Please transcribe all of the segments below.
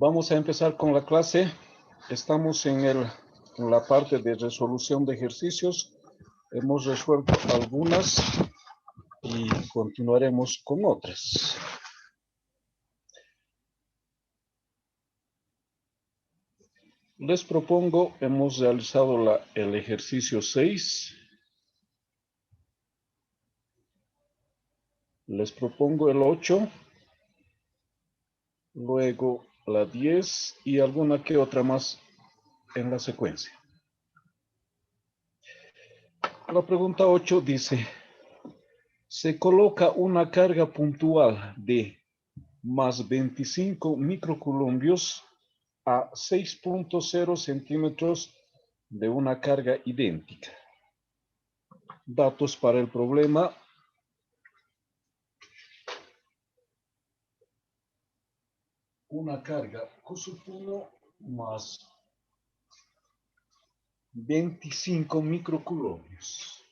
Vamos a empezar con la clase. Estamos en la parte de resolución de ejercicios. Hemos resuelto algunas y continuaremos con otras. Les propongo, hemos realizado el ejercicio 6. Les propongo el 8. Luego la 10 y alguna que otra más en la secuencia. La pregunta 8 dice, se coloca una carga puntual de más 25 microcoulombios a 6.0 centímetros de una carga idéntica. Datos para el problema. Una carga Q1 más 25 microcoulombios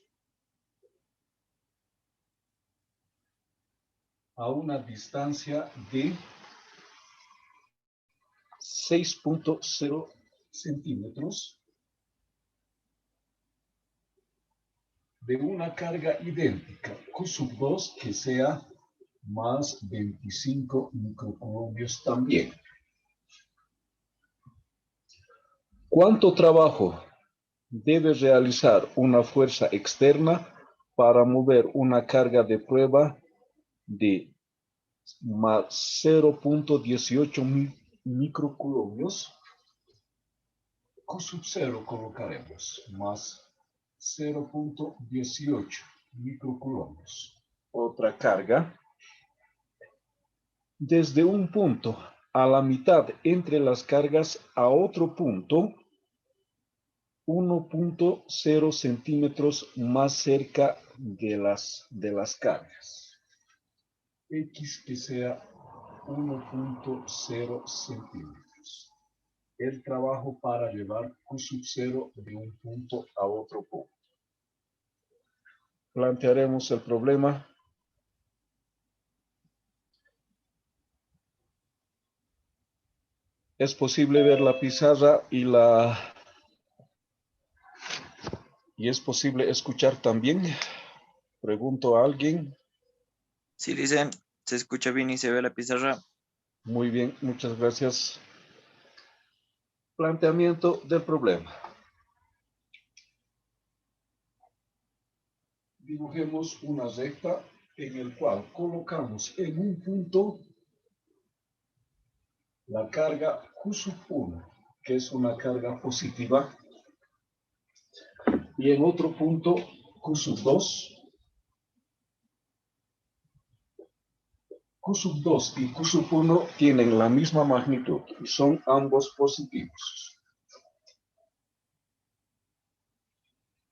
a una distancia de 6.0 centímetros de una carga idéntica, Q2, que sea más 25 microcoulombios también. ¿Cuánto trabajo debe realizar una fuerza externa para mover una carga de prueba de más 0.18 microcoulombios? Q0 colocaremos más 0.18 microcoulombios. Otra carga desde un punto a la mitad entre las cargas a otro punto 1.0 centímetros más cerca de las cargas. X que sea 1.0 centímetros. El trabajo para llevar Q0 de un punto a otro punto. Plantearemos el problema. Es posible ver la pizarra y es posible escuchar también. Pregunto a alguien. Sí, dice, se escucha bien y se ve la pizarra. Muy bien, muchas gracias. Planteamiento del problema. Dibujemos una recta en el cual colocamos en un punto la carga Q1, que es una carga positiva, y en otro punto Q2. Q2 y Q1 tienen la misma magnitud y son ambos positivos.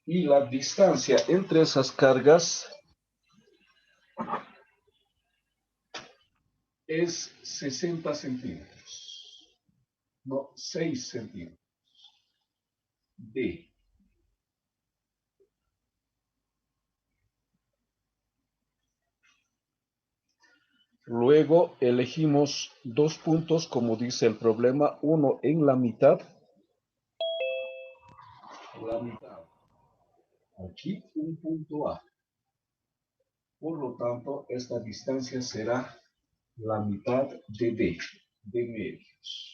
Y la distancia entre esas cargas es 60 centímetros. No, 6 centímetros. D. Luego elegimos dos puntos, como dice el problema, uno en la mitad. Aquí un punto A. Por lo tanto, esta distancia será la mitad de D, de medios.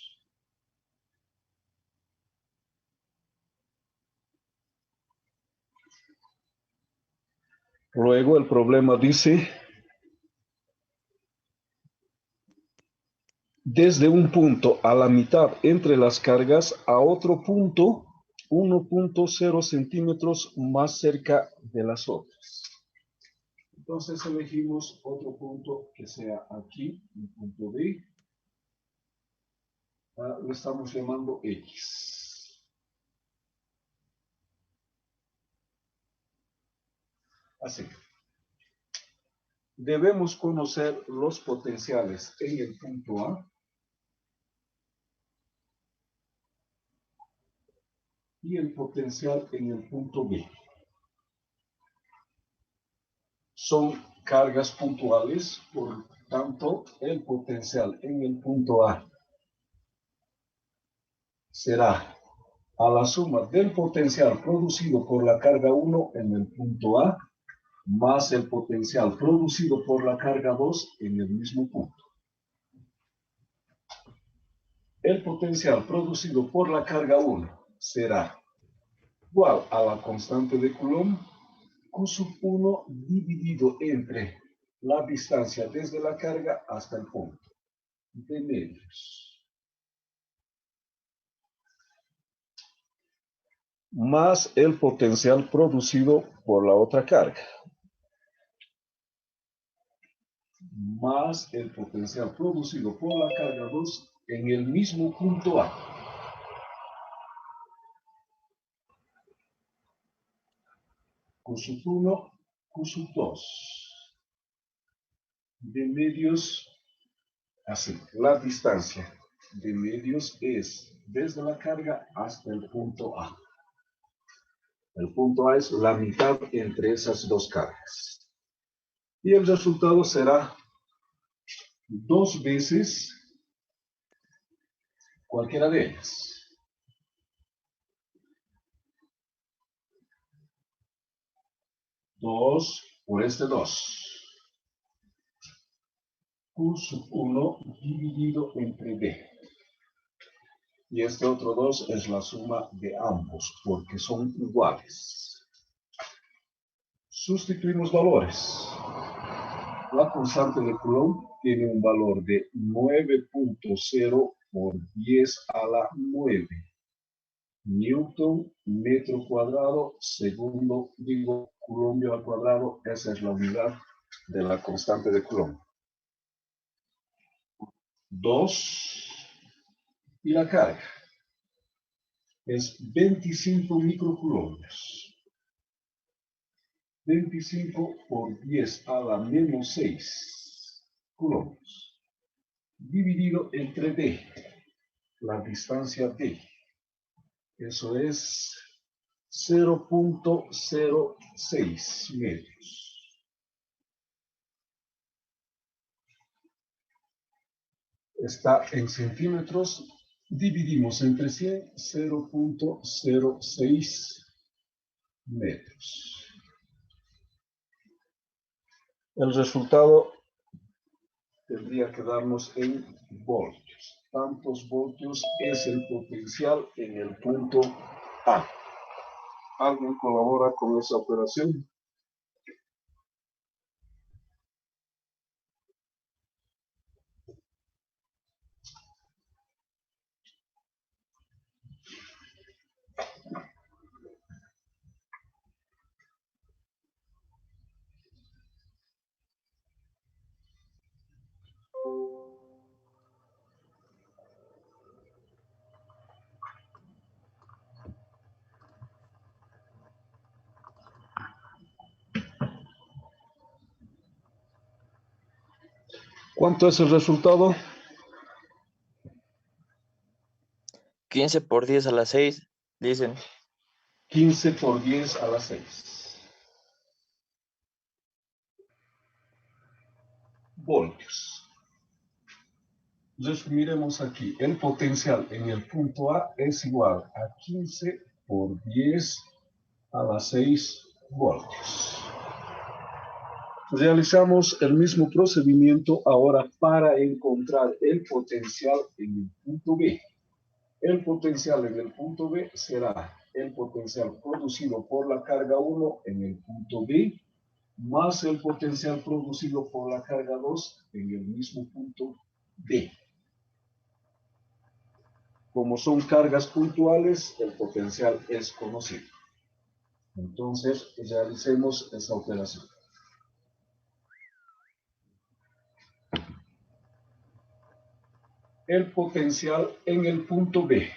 Luego el problema dice, desde un punto a la mitad entre las cargas a otro punto 1.0 centímetros más cerca de las otras. Entonces elegimos otro punto que sea aquí, un punto B. Lo estamos llamando X. Así. Debemos conocer los potenciales en el punto A y el potencial en el punto B. Son cargas puntuales, por tanto, el potencial en el punto A será a la suma del potencial producido por la carga 1 en el punto A, más el potencial producido por la carga 2 en el mismo punto. El potencial producido por la carga 1 será igual a la constante de Coulomb, Q1 dividido entre la distancia desde la carga hasta el punto de medios, más el potencial producido por la otra carga, más el potencial producido por la carga 2 en el mismo punto A. Q1, Q2 de medios, así, la distancia de medios es desde la carga hasta el punto A. El punto A es la mitad entre esas dos cargas. Y el resultado será 2 veces cualquiera de ellas. 2 por este 2. Q1 dividido entre D. Y este otro 2 es la suma de ambos, porque son iguales. Sustituimos valores. La constante de Coulomb tiene un valor de 9.0 por 10 a la 9. Newton, metro cuadrado, segundo, digo, Coulomb al cuadrado, esa es la unidad de la constante de Coulomb. 2, y la carga es 25 microcoulombs. 25 por 10 a la menos 6 coulombs, dividido entre D, la distancia D. Eso es 0.06 metros. Está en centímetros, dividimos entre 100, 0.06 metros. El resultado tendría que darnos en voltios. Tantos voltios es el potencial en el punto A. ¿Alguien colabora con esa operación? ¿Cuánto es el resultado? 15 por 10 a la 6, dicen. 15 por 10 a la 6. Voltios. Resumiremos aquí. El potencial en el punto A es igual a 15 por 10 a la 6 voltios. Realizamos el mismo procedimiento ahora para encontrar el potencial en el punto B. El potencial en el punto B será el potencial producido por la carga 1 en el punto B, más el potencial producido por la carga 2 en el mismo punto D. Como son cargas puntuales, el potencial es conocido. Entonces, realicemos esa operación. El potencial en el punto B.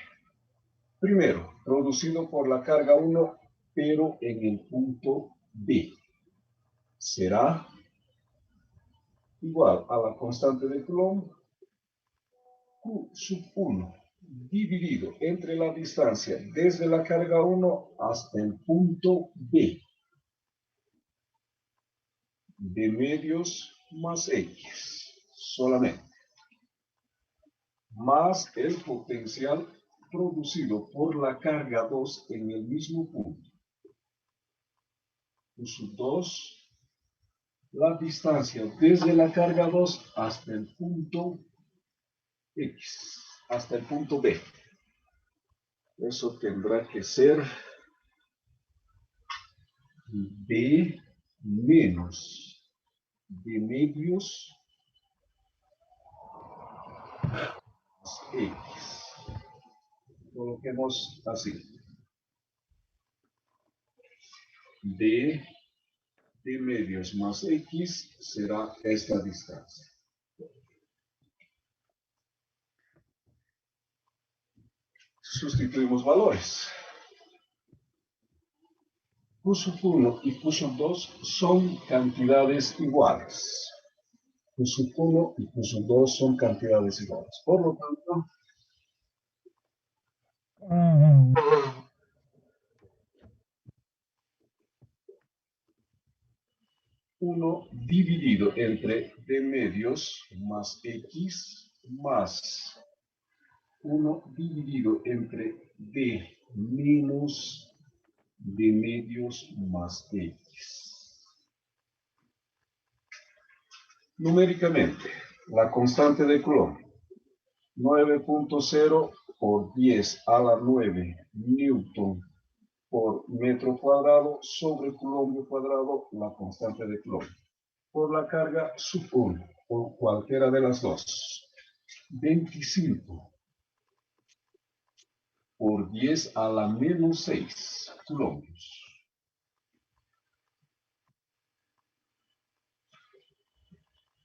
Primero, producido por la carga 1, pero en el punto B. Será igual a la constante de Coulomb, Q1, dividido entre la distancia desde la carga 1 hasta el punto B, de medios más X, solamente, más el potencial producido por la carga 2 en el mismo punto. Uso 2, la distancia desde la carga 2 hasta el punto X, hasta el punto B. Eso tendrá que ser B menos de medios más X. Coloquemos así. D de medios más X será esta distancia. Sustituimos valores. Q 1 y Q 2 son cantidades iguales. Q 1 y Q 2 son cantidades iguales. Por lo tanto, 1 dividido entre D medios más X más 1 dividido entre D menos D medios más X. Numéricamente, la constante de Coulomb, 9.0 por 10 a la 9 newton por metro cuadrado sobre Coulomb cuadrado, la constante de Coulomb. Por la carga sub 1, por cualquiera de las dos. 25 por 10 a la menos 6 coulombs.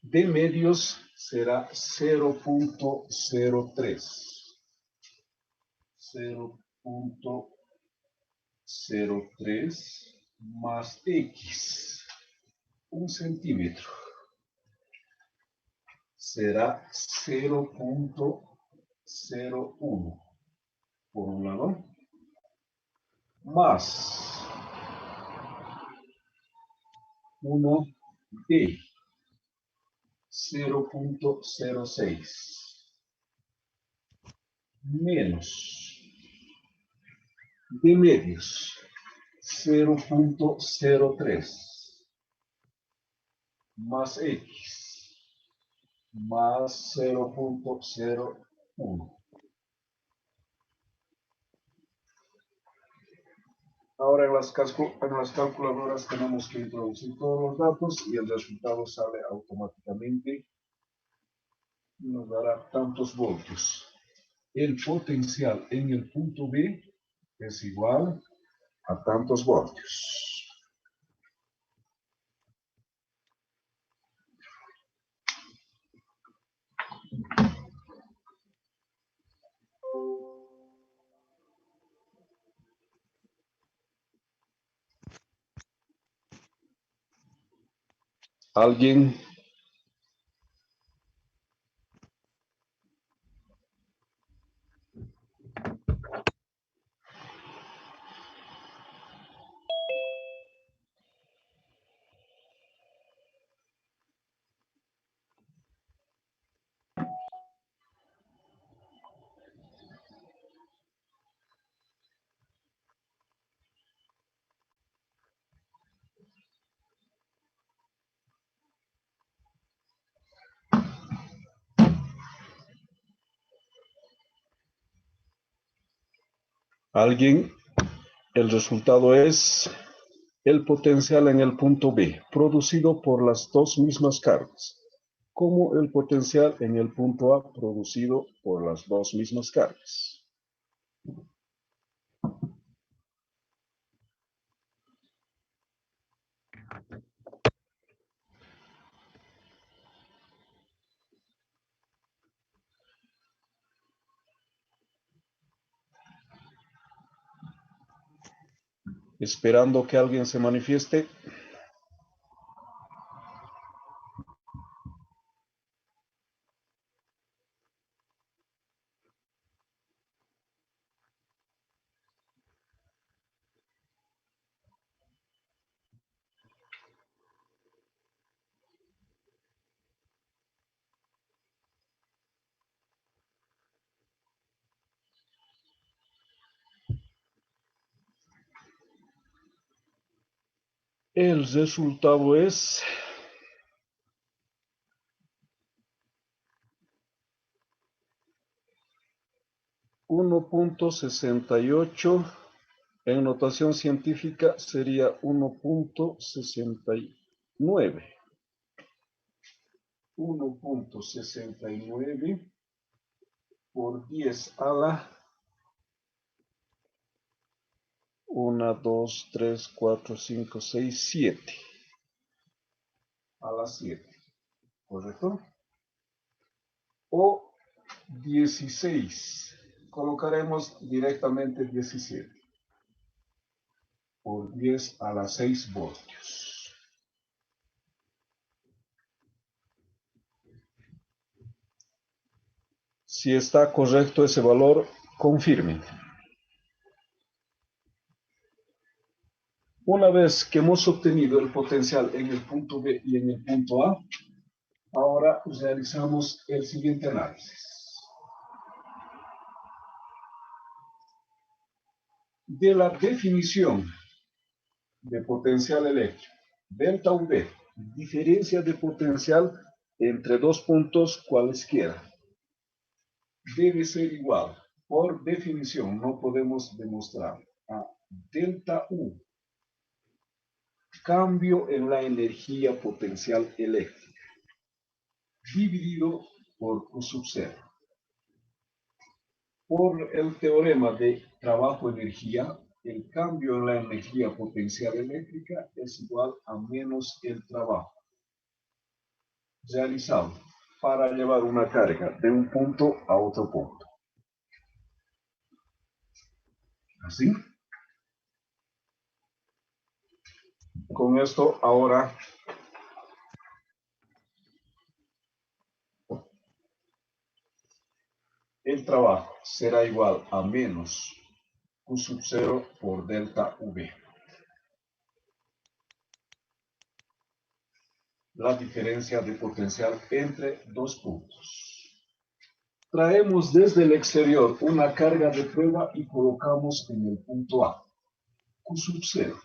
De medios será 0.03. 0.03 más X, 1 centímetro, será 0.01 por un lado, más 1 de 0.06 menos de medios 0.03 más X más 0.01. Ahora en las calculadoras tenemos que introducir todos los datos y el resultado sale automáticamente. Nos dará tantos voltios. El potencial en el punto B es igual a tantos voltios. ¿Alguien? ¿Alguien? El resultado es el potencial en el punto B, producido por las dos mismas cargas, como el potencial en el punto A, producido por las dos mismas cargas. Esperando que alguien se manifieste. El resultado es 1.68. En notación científica sería 1.69. 1.69 por 10 a la 1, 2, 3, 4, 5, 6, 7. A la 7. ¿Correcto? O 16. Colocaremos directamente 17. Por 10 a la 6 voltios. Si está correcto ese valor, confirmen. Una vez que hemos obtenido el potencial en el punto B y en el punto A, ahora realizamos el siguiente análisis. De la definición de potencial eléctrico, delta V, diferencia de potencial entre dos puntos cualesquiera, debe ser igual. Por definición, no podemos demostrar a delta U, cambio en la energía potencial eléctrica, dividido por Q sub 0. Por el teorema de trabajo-energía, el cambio en la energía potencial eléctrica es igual a menos el trabajo realizado para llevar una carga de un punto a otro punto. ¿Así? Con esto ahora el trabajo será igual a menos Q sub 0 por delta V. La diferencia de potencial entre dos puntos. Traemos desde el exterior una carga de prueba y colocamos en el punto A, Q sub 0.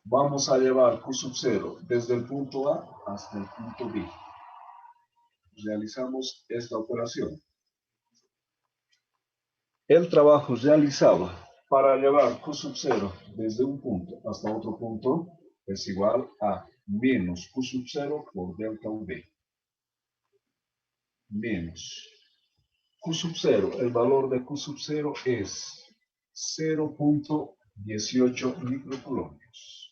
Vamos a llevar Q sub 0 desde el punto A hasta el punto B. Realizamos esta operación. El trabajo realizado para llevar Q sub 0 desde un punto hasta otro punto es igual a menos Q sub 0 por delta V. Menos Q sub 0, el valor de Q sub 0 es 0.18 microcoulombios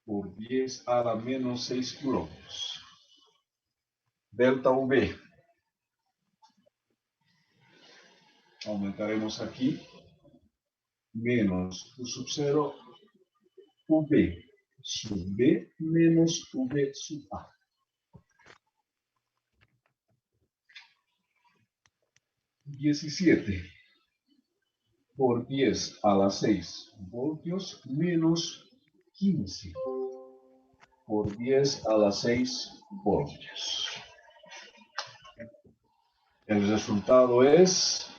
por 10 a la menos 6 coulombios. Delta V. Aumentaremos aquí. Menos Q sub 0 V sub B menos V sub A. 17 por 10 a la 6 voltios menos 15 por 10 a la 6 voltios. El resultado es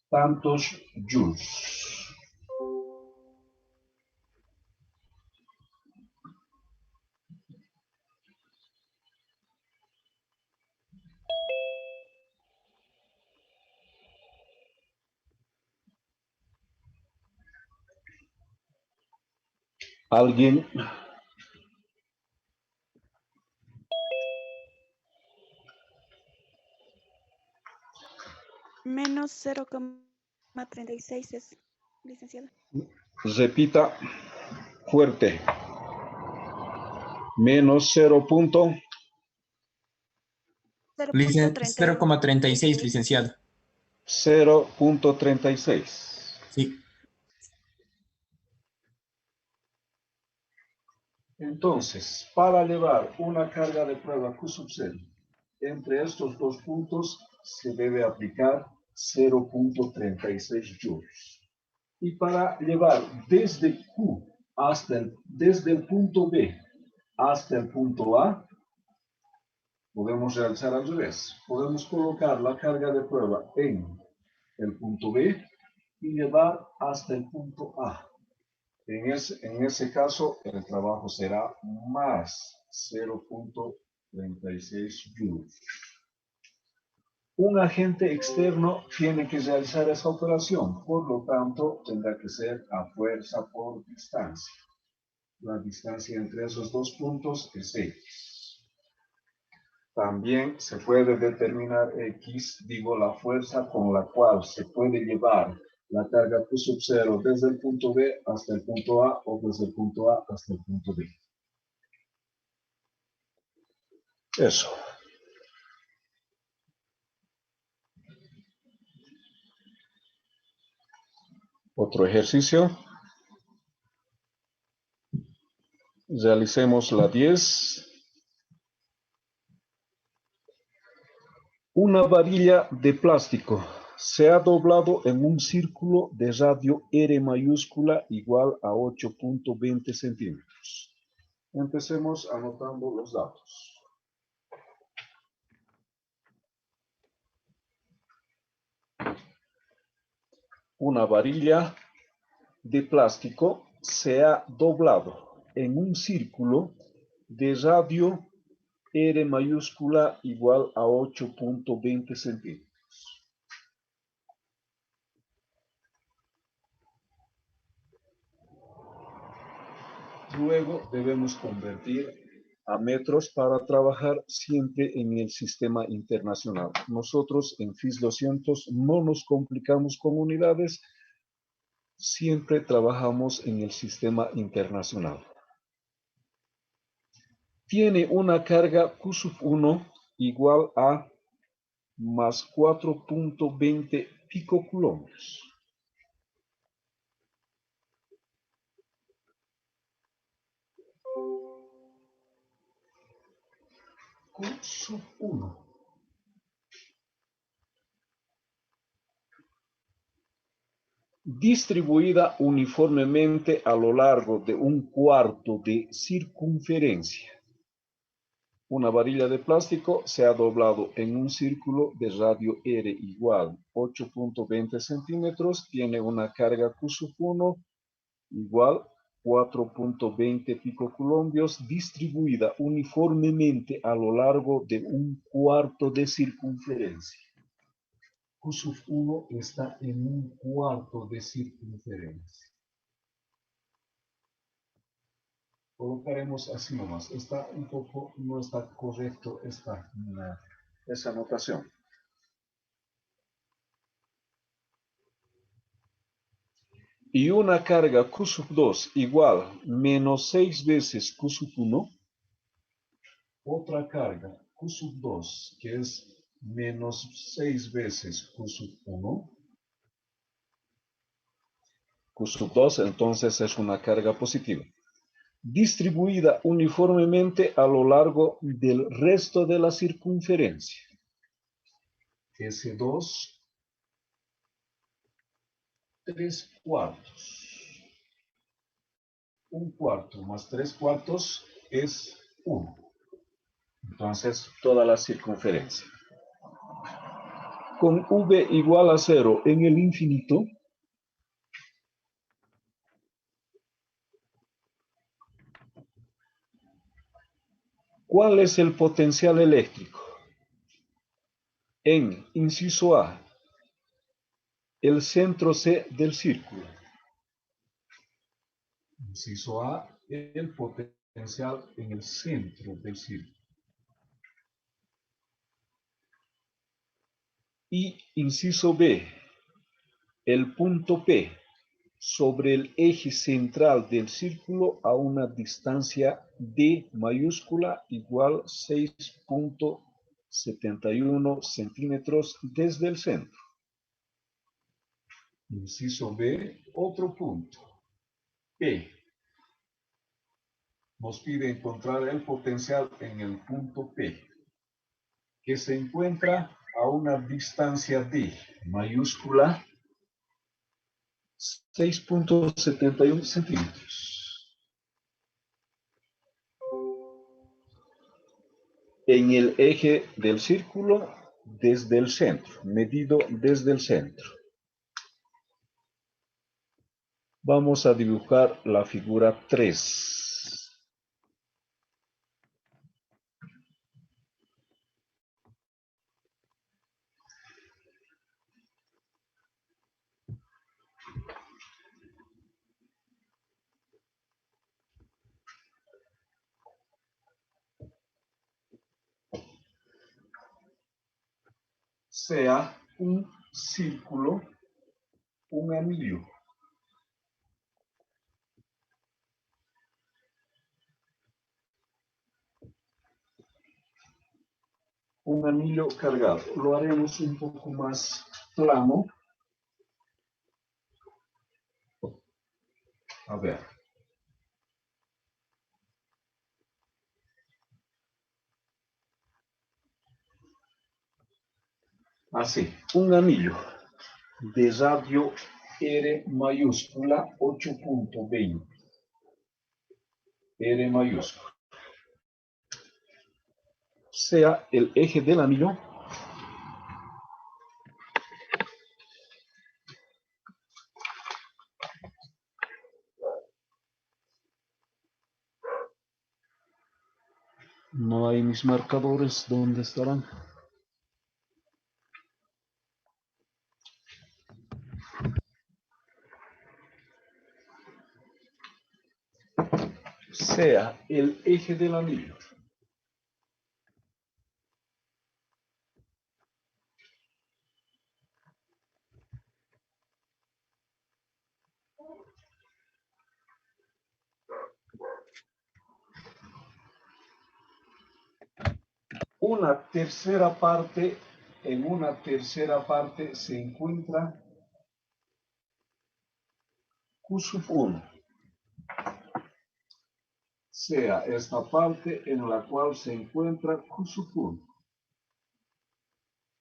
tantos joules. ¿Alguien? Menos 0,36 es, licenciado. Repita fuerte. Menos 0.36. 0,36, licenciado. 0.36. Sí. Entonces, para llevar una carga de prueba Q sub 0 entre estos dos puntos se debe aplicar 0.36 joules. Y para llevar desde Q desde el punto B hasta el punto A, podemos realizar al revés. Podemos colocar la carga de prueba en el punto B y llevar hasta el punto A. En ese caso, el trabajo será más 0.36 joules. Un agente externo tiene que realizar esa operación, por lo tanto, tendrá que ser a fuerza por distancia. La distancia entre esos dos puntos es X. También se puede determinar X, digo, la fuerza con la cual se puede llevar la carga Q sub 0 desde el punto B hasta el punto A o desde el punto A hasta el punto B. Eso. Otro ejercicio. Realicemos la 10. Una varilla de plástico se ha doblado en un círculo de radio R mayúscula igual a 8.20 centímetros. Empecemos anotando los datos. Una varilla de plástico se ha doblado en un círculo de radio R mayúscula igual a 8.20 centímetros. Luego debemos convertir a metros para trabajar siempre en el sistema internacional. Nosotros en FIS 200 no nos complicamos con unidades, siempre trabajamos en el sistema internacional. Tiene una carga Q sub 1 igual a más 4.20 picocoulombios. Q sub 1. Distribuida uniformemente a lo largo de un cuarto de circunferencia. Una varilla de plástico se ha doblado en un círculo de radio R igual 8.20 centímetros, tiene una carga Q sub 1 igual 4.20 picocoulombios, distribuida uniformemente a lo largo de un cuarto de circunferencia. Q sub 1 está en un cuarto de circunferencia. Colocaremos así nomás. Está un poco, no está correcto esa notación. Y una carga Q sub 2 igual menos 6 veces Q sub 1. Otra carga Q sub 2 que es menos 6 veces Q sub 1. Q sub 2 entonces es una carga positiva. Distribuida uniformemente a lo largo del resto de la circunferencia. S2, 3 cuartos. Un cuarto más 3 cuartos es 1. Entonces, toda la circunferencia. Con V igual a 0 en el infinito, ¿cuál es el potencial eléctrico? En inciso A, el centro C del círculo. Inciso A, el potencial en el centro del círculo. Y inciso B, el punto P sobre el eje central del círculo a una distancia D mayúscula igual 6.71 centímetros desde el centro. Inciso B, otro punto. P. Nos pide encontrar el potencial en el punto P, que se encuentra a una distancia D mayúscula 6.71 centímetros. En el eje del círculo desde el centro, medido desde el centro. Vamos a dibujar la figura 3. Sea un círculo, un anillo. Un anillo cargado. Lo haremos un poco más plano. A ver. Así, un anillo de radio R mayúscula 8.20. R mayúscula. Sea el eje del anillo. No hay mis marcadores, ¿dónde estarán? Sea el eje del anillo. En una tercera parte se encuentra Q sub 1. Sea esta parte en la cual se encuentra Q sub 1.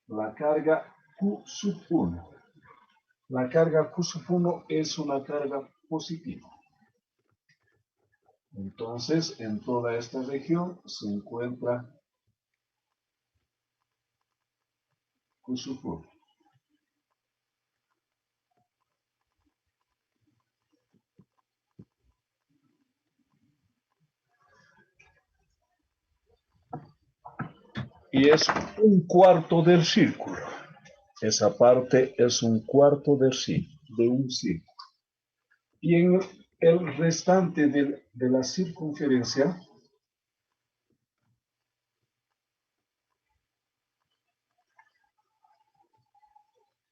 La carga Q sub 1. La carga Q sub 1 es una carga positiva. Entonces, en toda esta región se encuentra Q sub 1. Y es un cuarto del círculo. Esa parte es un cuarto de un círculo. Y en el restante de la circunferencia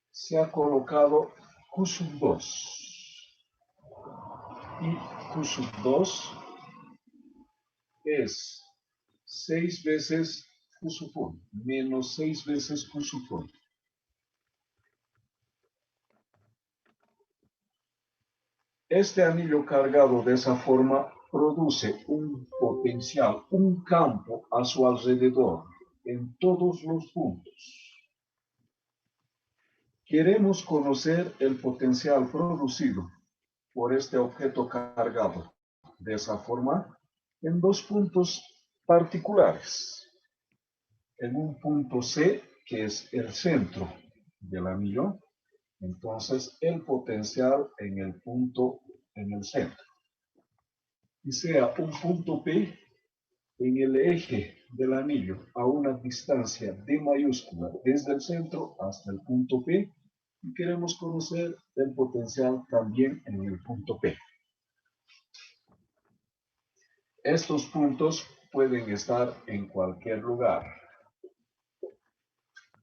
se ha colocado Q sub 2. Y Q sub 2 es 6 veces Q sub 1, menos 6 veces Q sub 1. Este anillo cargado de esa forma produce un potencial, un campo a su alrededor, en todos los puntos. Queremos conocer el potencial producido por este objeto cargado de esa forma en dos puntos particulares. En un punto C, que es el centro del anillo, entonces el potencial en el centro. Y sea un punto P en el eje del anillo a una distancia D mayúscula desde el centro hasta el punto P, y queremos conocer el potencial también en el punto P. Estos puntos pueden estar en cualquier lugar,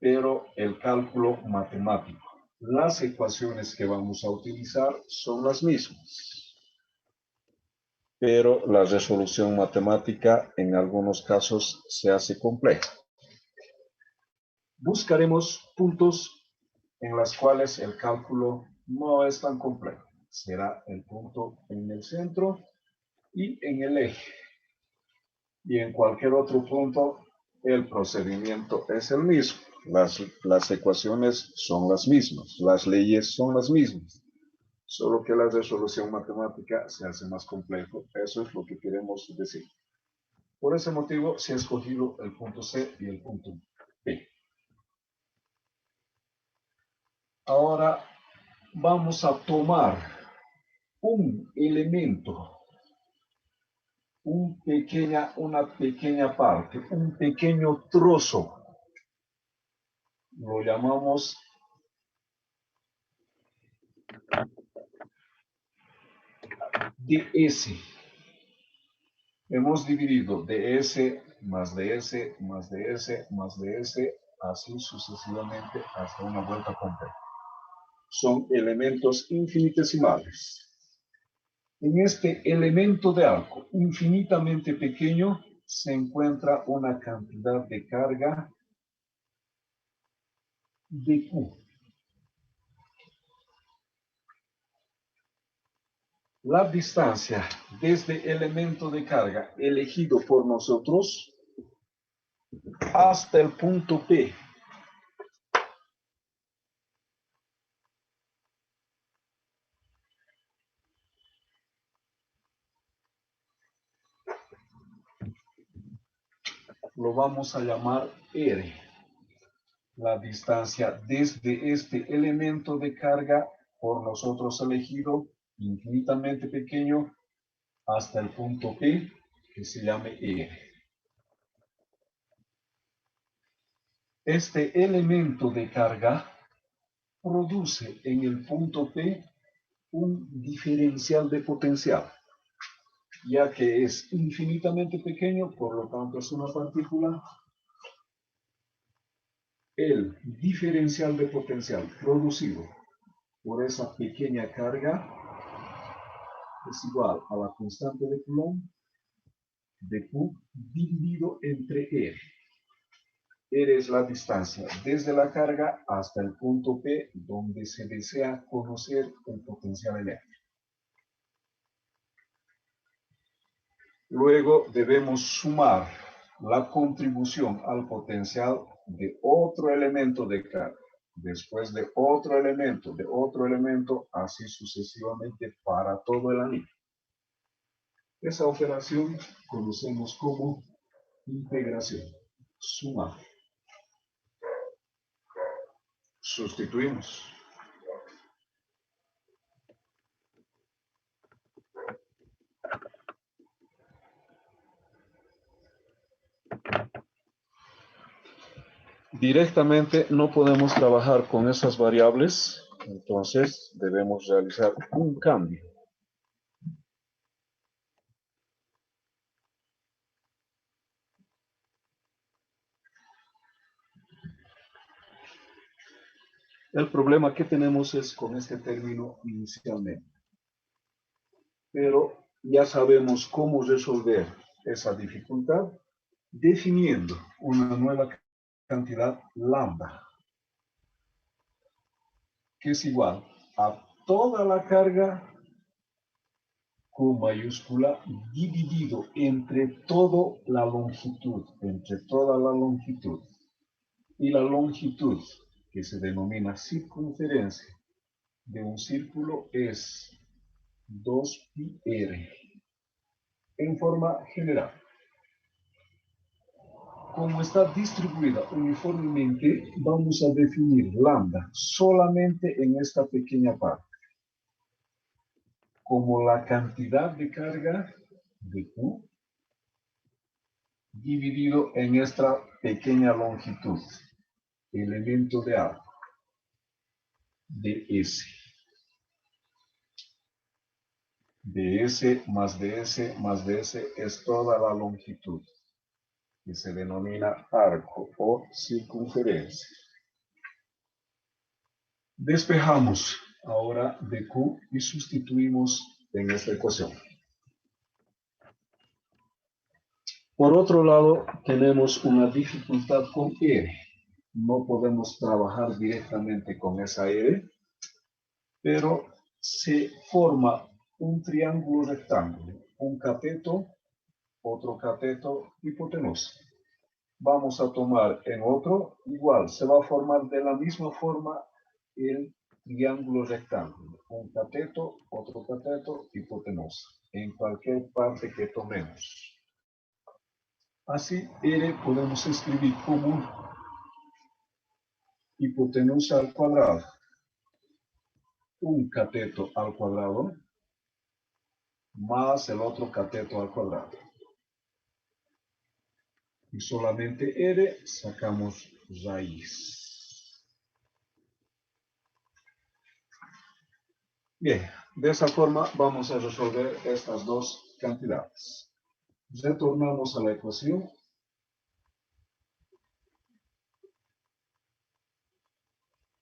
pero el cálculo matemático, las ecuaciones que vamos a utilizar son las mismas, pero la resolución matemática en algunos casos se hace compleja. Buscaremos puntos en los cuales el cálculo no es tan complejo. Será el punto en el centro y en el eje. Y en cualquier otro punto, el procedimiento es el mismo. Las ecuaciones son las mismas, las leyes son las mismas, solo que la resolución matemática se hace más complejo. Eso es lo que queremos decir. Por ese motivo se ha escogido el punto C y el punto P. Ahora vamos a tomar un elemento, una pequeña parte, un pequeño trozo, lo llamamos ds. Hemos dividido ds más ds más ds más ds, así sucesivamente hasta una vuelta completa. Son elementos infinitesimales. En este elemento de arco infinitamente pequeño se encuentra una cantidad de carga de Q. La distancia desde el elemento de carga elegido por nosotros hasta el punto P lo vamos a llamar R. La distancia desde este elemento de carga por nosotros elegido, infinitamente pequeño, hasta el punto P, que se llame R. Este elemento de carga produce en el punto P un diferencial de potencial, ya que es infinitamente pequeño, por lo tanto es una partícula. El diferencial de potencial producido por esa pequeña carga es igual a la constante de Coulomb de Q dividido entre R. R es la distancia desde la carga hasta el punto P donde se desea conocer el potencial eléctrico. Luego debemos sumar la contribución al potencial de otro elemento de carga, después de otro elemento, así sucesivamente para todo el anillo. Esa operación conocemos como integración. Sumar. Sustituimos. Directamente no podemos trabajar con esas variables, entonces debemos realizar un cambio. El problema que tenemos es con este término inicialmente. Pero ya sabemos cómo resolver esa dificultad definiendo una nueva cantidad lambda, que es igual a toda la carga Q mayúscula dividido entre toda la longitud, y la longitud, que se denomina circunferencia de un círculo, es 2πr. En forma general, como está distribuida uniformemente, vamos a definir lambda solamente en esta pequeña parte, como la cantidad de carga de Q dividido en esta pequeña longitud, elemento de arco, ds. ds más ds más ds es toda la longitud, que se denomina arco o circunferencia. Despejamos ahora de Q y sustituimos en esta ecuación. Por otro lado, tenemos una dificultad con R. No podemos trabajar directamente con esa R, pero se forma un triángulo rectángulo, un cateto, otro cateto, hipotenusa. Vamos a tomar en otro, igual, se va a formar de la misma forma el triángulo rectángulo, un cateto, otro cateto, hipotenusa, en cualquier parte que tomemos. Así, R podemos escribir como hipotenusa al cuadrado, un cateto al cuadrado, más el otro cateto al cuadrado. Y solamente R sacamos raíz. Bien, de esa forma vamos a resolver estas dos cantidades. Retornamos a la ecuación.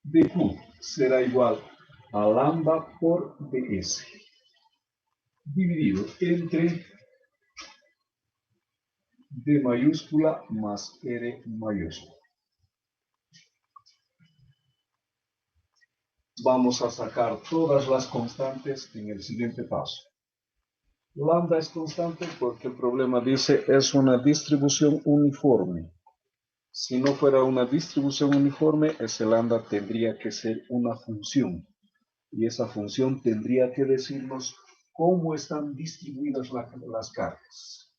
dq será igual a lambda por ds dividido entre d mayúscula más r mayúscula. Vamos a sacar todas las constantes en el siguiente paso. Lambda es constante porque el problema dice es una distribución uniforme. Si no fuera una distribución uniforme, ese lambda tendría que ser una función. Y esa función tendría que decirnos cómo están distribuidas las cargas.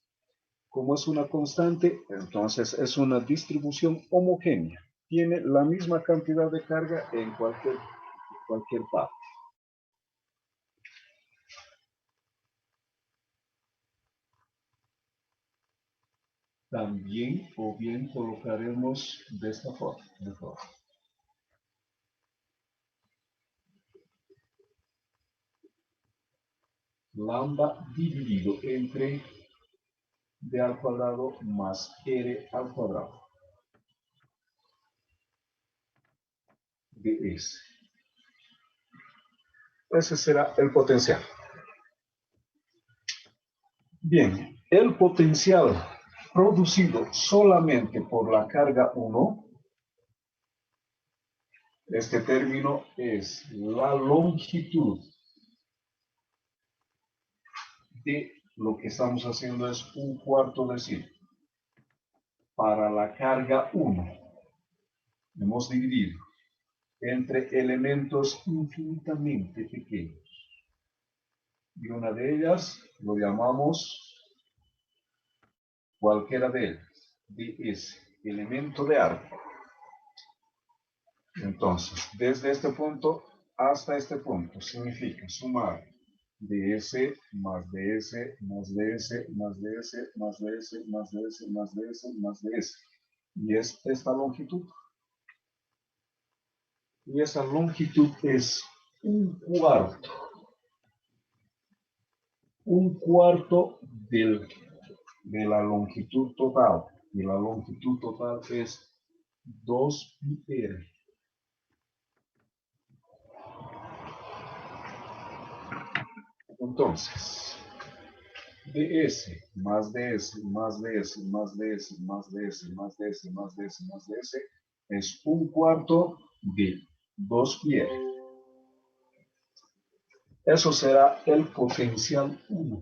Como es una constante, entonces es una distribución homogénea. Tiene la misma cantidad de carga en cualquier parte. También o bien colocaremos de esta forma. Mejor. Lambda dividido entre d al cuadrado más r al cuadrado ds. Ese será el potencial. Bien, el potencial producido solamente por la carga 1, este término es la longitud de lo que estamos haciendo es un cuarto de círculo. Para la carga 1, hemos dividido entre elementos infinitamente pequeños. Y una de ellas lo llamamos cualquiera de ellas, ds, elemento de arco. Entonces, desde este punto hasta este punto significa sumar ds más ds más ds más ds más ds más ds más ds más ds. Y es esta longitud. Y esa longitud es un cuarto de la longitud total. Y la longitud total es 2πr. Entonces, ds más ds más ds más ds más ds más ds más ds más ds es un cuarto de 2πr. Eso será el potencial 1.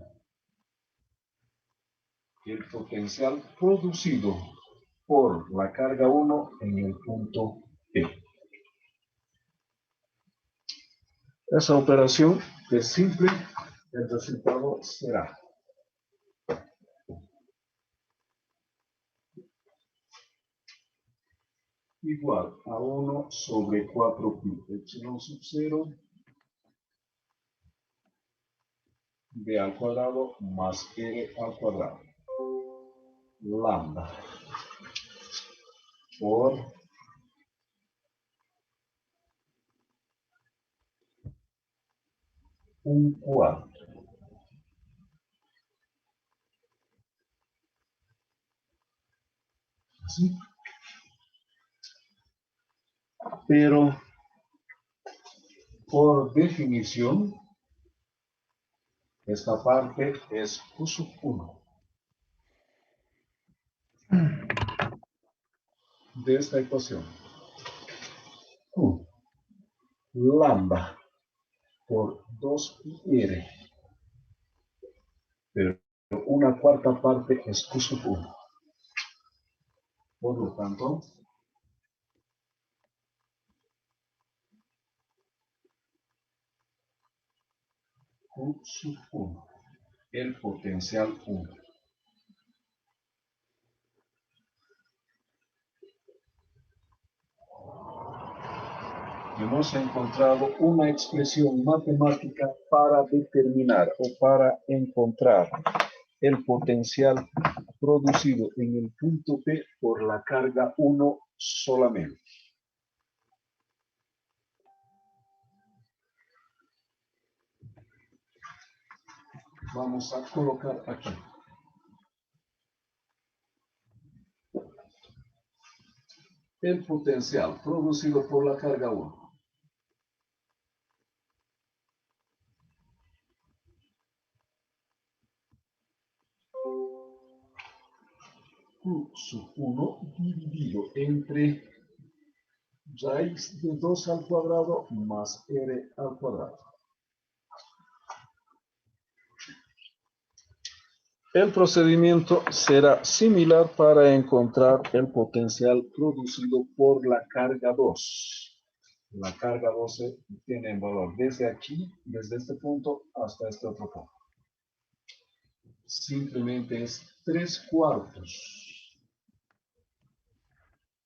El potencial producido por la carga 1 en el punto P. Esa operación es simple, el resultado será igual a 1 sobre 4pi epsilon sub 0 b al cuadrado más r al cuadrado. Lambda por un cuarto. ¿Sí? Pero por definición, esta parte es Q sub 1 de esta ecuación. Q lambda por 2πr, pero una cuarta parte es Q sub 1. Por lo tanto, Q sub 1, el potencial 1. hemos encontrado una expresión matemática para determinar o para encontrar el potencial producido en el punto P por la carga 1 solamente. Vamos a colocar aquí. El potencial producido por la carga 1. Q sub 1 dividido entre raíz de 2 al cuadrado más R al cuadrado. El procedimiento será similar para encontrar el potencial producido por la carga 2. La carga 12 tiene valor desde aquí, desde este punto hasta este otro punto. Simplemente es 3/4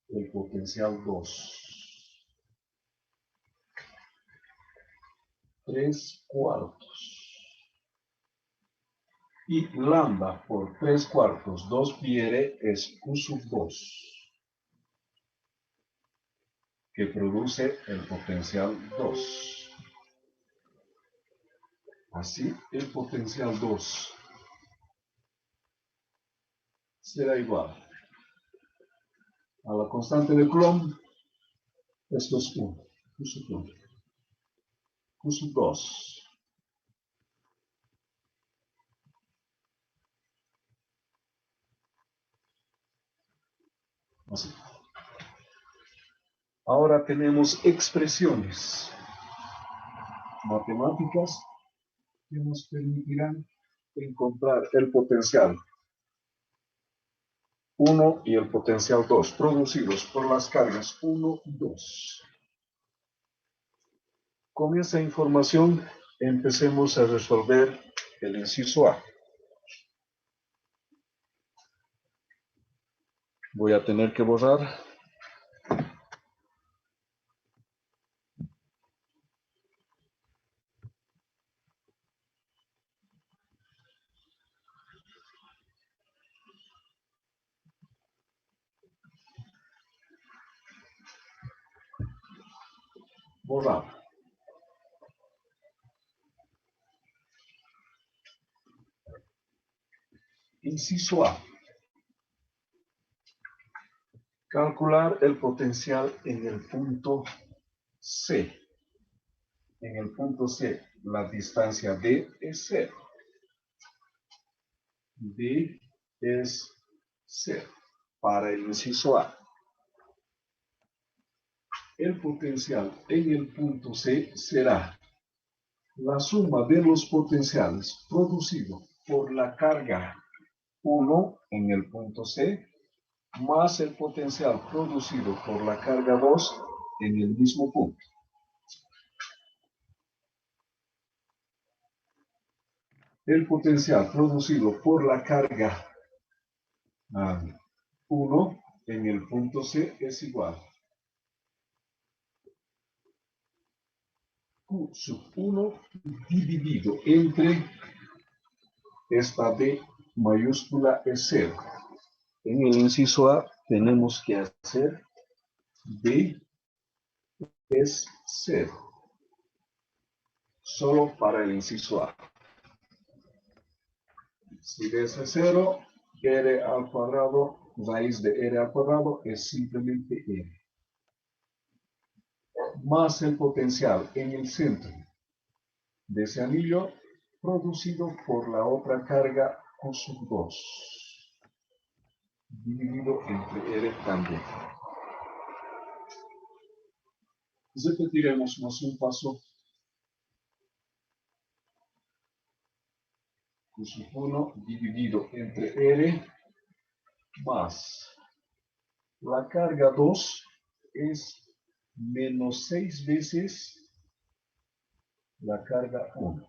el potencial 2. 3/4. Y lambda por 3/4, 2 pi r es Q sub 2, que produce el potencial 2. Así, el potencial 2 será igual a la constante de Coulomb. Esto es 1, Q sub 1, Q sub 2. Así. Ahora tenemos expresiones matemáticas que nos permitirán encontrar el potencial 1 y el potencial 2 producidos por las cargas 1 y 2. Con esa información empecemos a resolver el inciso A. Voy a tener que borrar. Borrar. Inciso A. Calcular el potencial en el punto C. En el punto C, la distancia D es 0. D es 0 para el inciso A. El potencial en el punto C será la suma de los potenciales producidos por la carga 1 en el punto C más el potencial producido por la carga 2 en el mismo punto. El potencial producido por la carga 1 en el punto C es igual Q sub 1 dividido entre esta D mayúscula es 0. En el inciso A tenemos que hacer D es 0. Solo para el inciso A. Si D es 0, R al cuadrado, raíz de R al cuadrado es simplemente R. Más el potencial en el centro de ese anillo producido por la otra carga Q sub 2. Dividido entre R también. Repetiremos más un paso. Q sub 1 dividido entre R más la carga 2 es menos 6 veces la carga 1.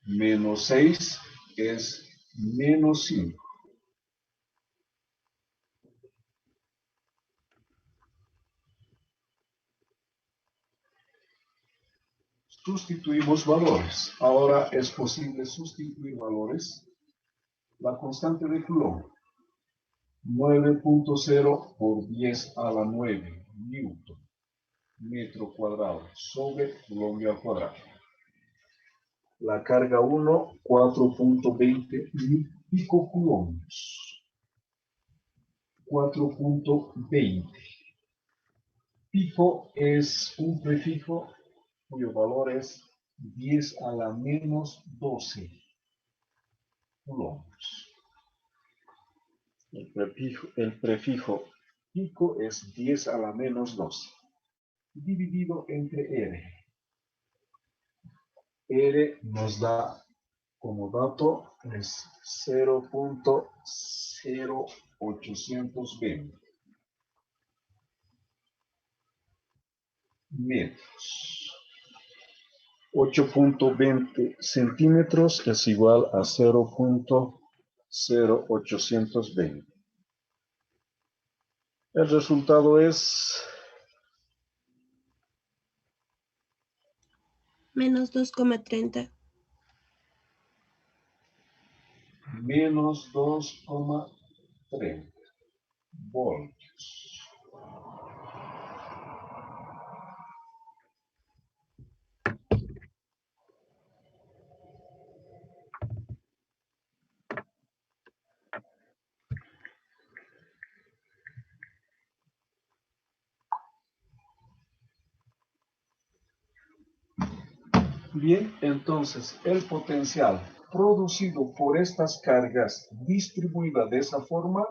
Menos 6 es menos 5. Sustituimos valores. Ahora es posible sustituir valores. La constante de Coulomb, 9.0 por 10 a la 9 newton metro cuadrado sobre Coulomb al cuadrado. La carga 1, 4.20 picocoulombs. 4.20. Pico es un prefijo cuyo valor es 10 a la menos 12 coulombs. El prefijo pico es 10 a la menos 12, dividido entre R. R nos da como dato es 0.0820 metros. 8.20 centímetros es igual a 0.0820. El resultado es menos 2,30. menos 2,30 voltios. Bien, entonces el potencial producido por estas cargas distribuidas de esa forma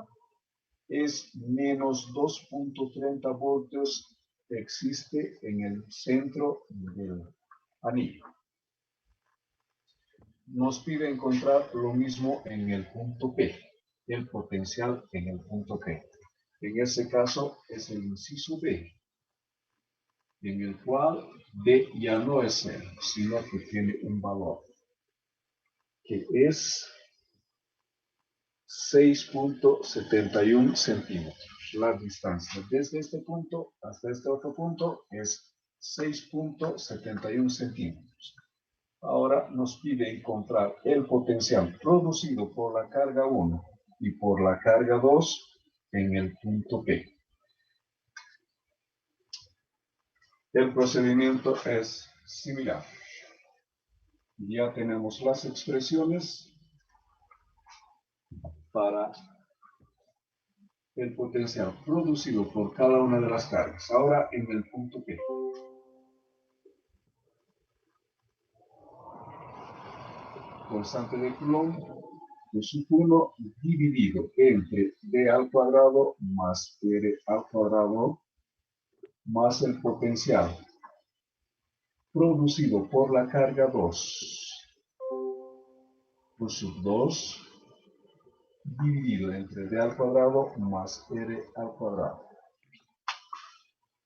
es menos 2.30 voltios que existe en el centro del anillo. Nos pide encontrar lo mismo en el punto P, el potencial en el punto P. En ese caso es el inciso B, en el cual B ya no es 0, sino que tiene un valor, que es 6.71 centímetros. La distancia desde este punto hasta este otro punto es 6.71 centímetros. Ahora nos pide encontrar el potencial producido por la carga 1 y por la carga 2 en el punto P. El procedimiento es similar. Ya tenemos las expresiones para el potencial producido por cada una de las cargas. Ahora en el punto P. Constante de Coulomb, Q1 dividido entre D al cuadrado más R al cuadrado más el potencial producido por la carga 2. Q2 dividido entre D al cuadrado más R al cuadrado.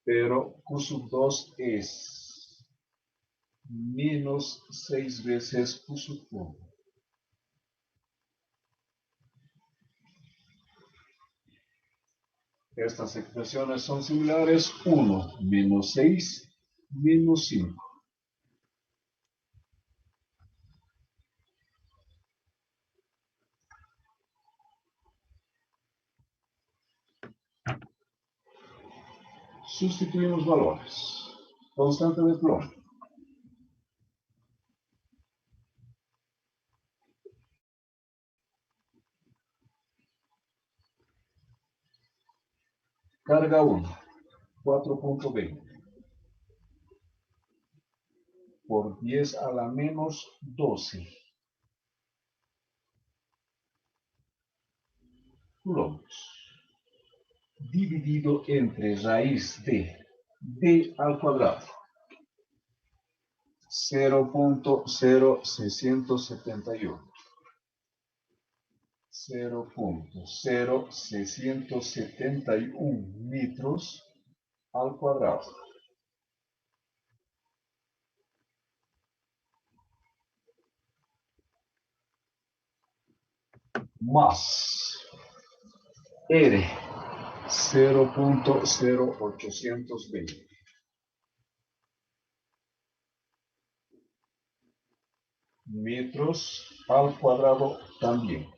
Pero Q2 es menos 6 veces Q1. Estas expresiones son similares. 1 menos 6 menos 5. Sustituimos valores. Constante de Coulomb. Carga 1, 4.20 por 10 a la menos 12 coulombs, dividido entre raíz de D al cuadrado, 0.0671. 0.0671 metros al cuadrado. Más R, 0.0820. metros al cuadrado también.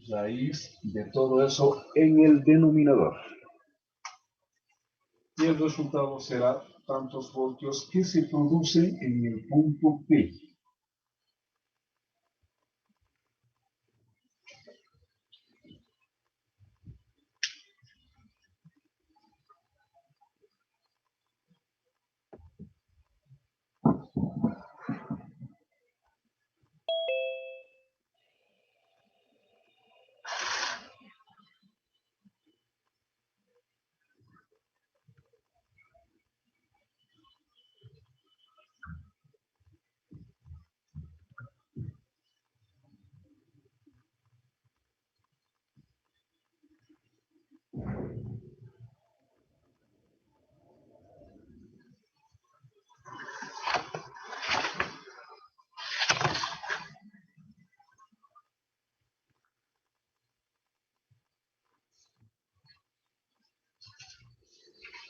Raíz de todo eso en el denominador. Y el resultado será tantos voltios que se producen en el punto P.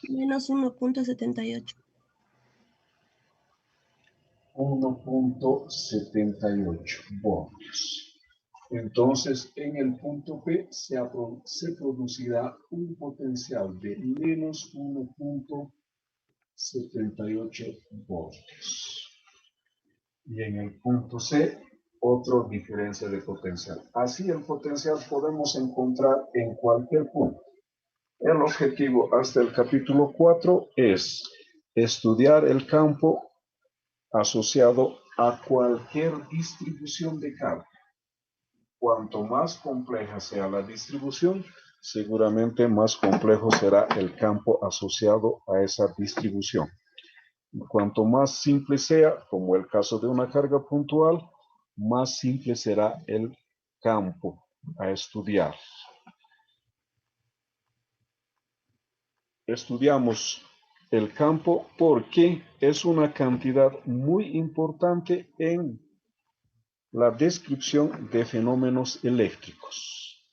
Menos 1.78. 1.78 voltios. Entonces, en el punto P se producirá un potencial de menos 1.78 voltios. Y en el punto C, otra diferencia de potencial. Así el potencial podemos encontrar en cualquier punto. El objetivo hasta el capítulo 4 es estudiar el campo asociado a cualquier distribución de campo. Cuanto más compleja sea la distribución, seguramente más complejo será el campo asociado a esa distribución. Y cuanto más simple sea, como el caso de una carga puntual, más simple será el campo a estudiar. Estudiamos el campo porque es una cantidad muy importante en la descripción de fenómenos eléctricos.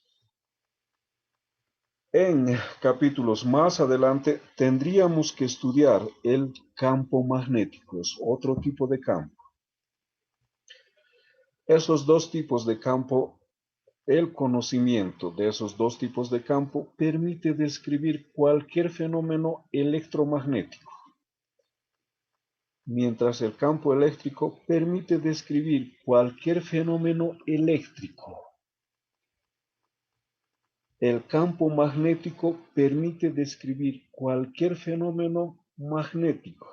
En capítulos más adelante tendríamos que estudiar el campo magnético, es otro tipo de campo. Esos dos tipos de campo, el conocimiento de esos dos tipos de campo permite describir cualquier fenómeno electromagnético, mientras el campo eléctrico permite describir cualquier fenómeno eléctrico. El campo magnético permite describir cualquier fenómeno magnético.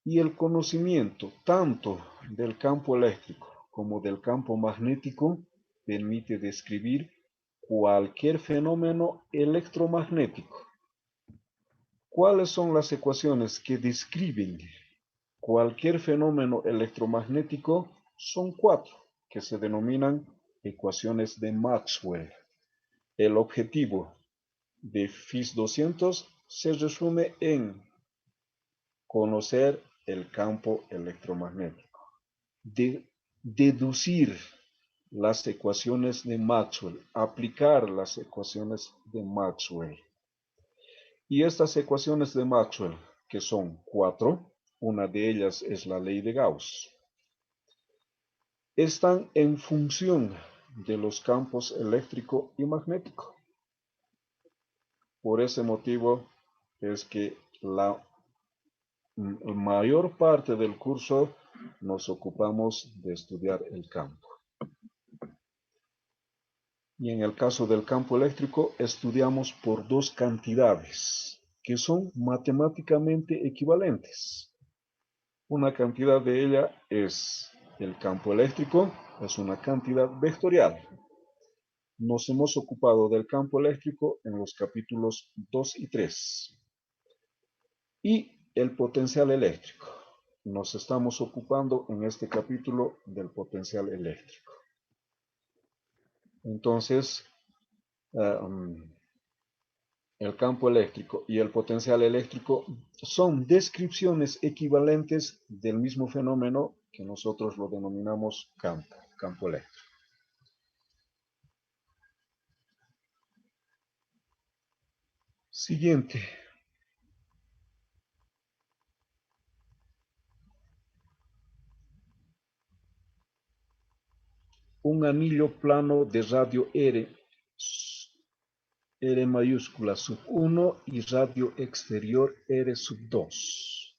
Y el conocimiento tanto del campo eléctrico como del campo magnético permite describir cualquier fenómeno electromagnético. ¿Cuáles son las ecuaciones que describen cualquier fenómeno electromagnético? Son 4, que se denominan ecuaciones de Maxwell. El objetivo de FIS 200 se resume en conocer el campo electromagnético, deducir las ecuaciones de Maxwell, aplicar las ecuaciones de Maxwell. Y estas ecuaciones de Maxwell, que son 4, una de ellas es la ley de Gauss, están en función de los campos eléctrico y magnético. Por ese motivo es que la mayor parte del curso nos ocupamos de estudiar el campo. Y en el caso del campo eléctrico estudiamos por dos cantidades que son matemáticamente equivalentes. Una cantidad de ella es el campo eléctrico, es una cantidad vectorial. Nos hemos ocupado del campo eléctrico en los capítulos 2 y 3. Y el potencial eléctrico. Nos estamos ocupando en este capítulo del potencial eléctrico. Entonces, el campo eléctrico y el potencial eléctrico son descripciones equivalentes del mismo fenómeno que nosotros lo denominamos campo eléctrico. Siguiente. un anillo plano de radio R mayúscula sub 1 y radio exterior R sub 2.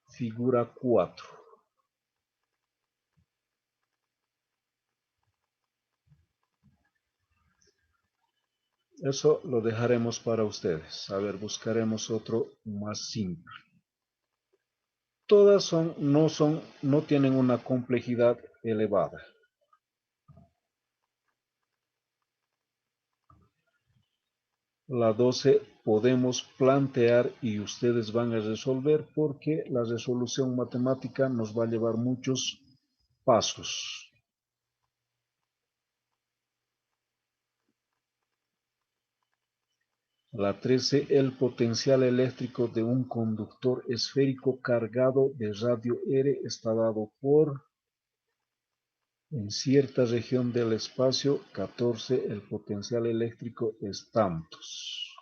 Figura 4. Eso lo dejaremos para ustedes. A ver, buscaremos otro más simple. Todas no tienen una complejidad elevada. La 12 podemos plantear y ustedes van a resolver porque la resolución matemática nos va a llevar muchos pasos. La 13, el potencial eléctrico de un conductor esférico cargado de radio R está dado por, en cierta región del espacio. 14, el potencial eléctrico es tantos.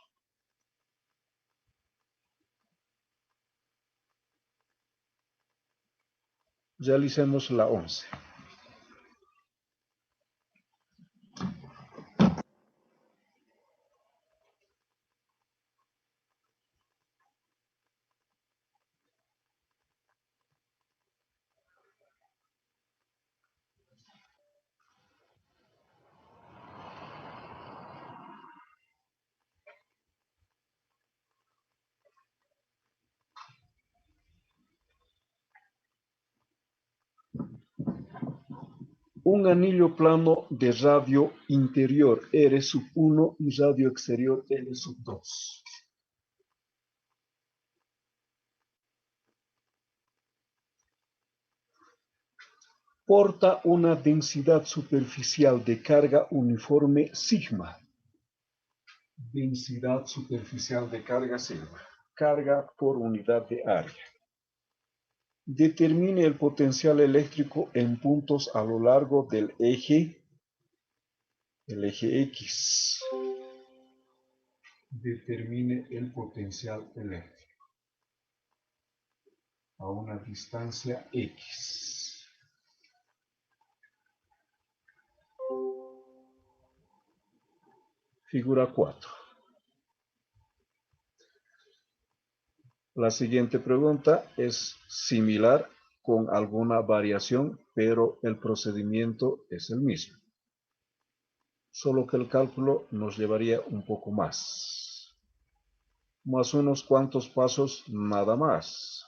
Realicemos la 11. Un anillo plano de radio interior R sub 1 y radio exterior L sub 2. Porta una densidad superficial de carga uniforme sigma. Densidad superficial de carga sigma. Carga por unidad de área. Determine el potencial eléctrico en puntos a lo largo del eje X. Determine el potencial eléctrico a una distancia X. Figura 4. La siguiente pregunta es similar con alguna variación, pero el procedimiento es el mismo. Solo que el cálculo nos llevaría un poco más. Más unos cuantos pasos, nada más.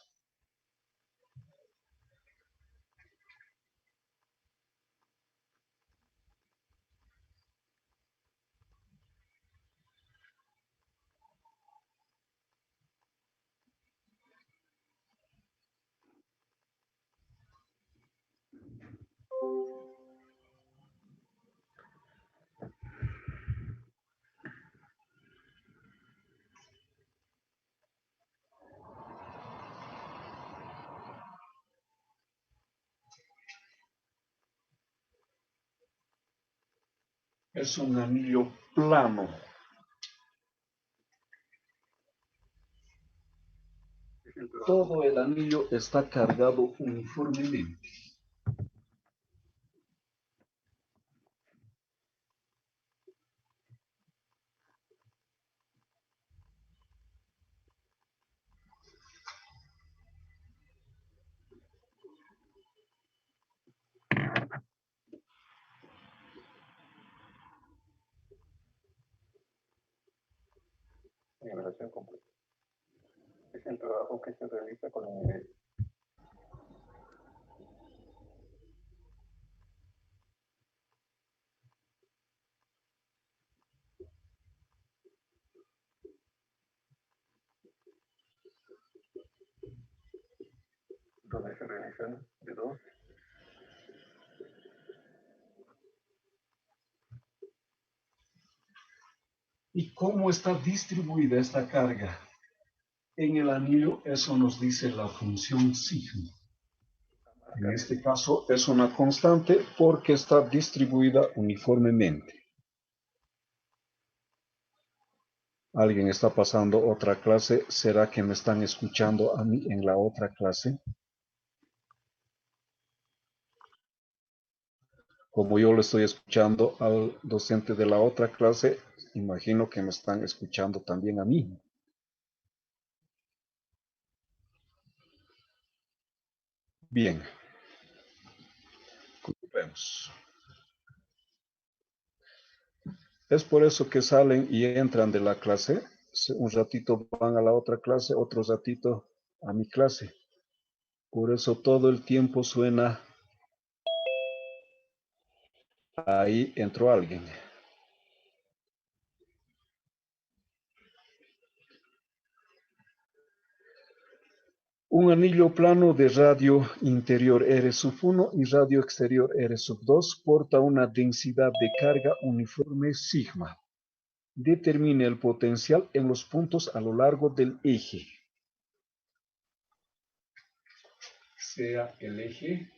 Es un anillo plano. Todo el anillo está cargado uniformemente. Nivelación completa. Es el trabajo que se realiza con el nivel. Donde se realizan de dos. ¿Y cómo está distribuida esta carga? En el anillo eso nos dice la función sigma. En este caso es una constante porque está distribuida uniformemente. ¿Alguien está pasando otra clase? ¿Será que me están escuchando a mí en la otra clase? Como yo le estoy escuchando al docente de la otra clase, imagino que me están escuchando también a mí. Bien. Vemos. Es por eso que salen y entran de la clase. Un ratito van a la otra clase, otro ratito a mi clase. Por eso todo el tiempo suena, ahí entró alguien. Un anillo plano de radio interior R1 y radio exterior R2 porta una densidad de carga uniforme sigma. Determine el potencial en los puntos a lo largo del eje. Sea el eje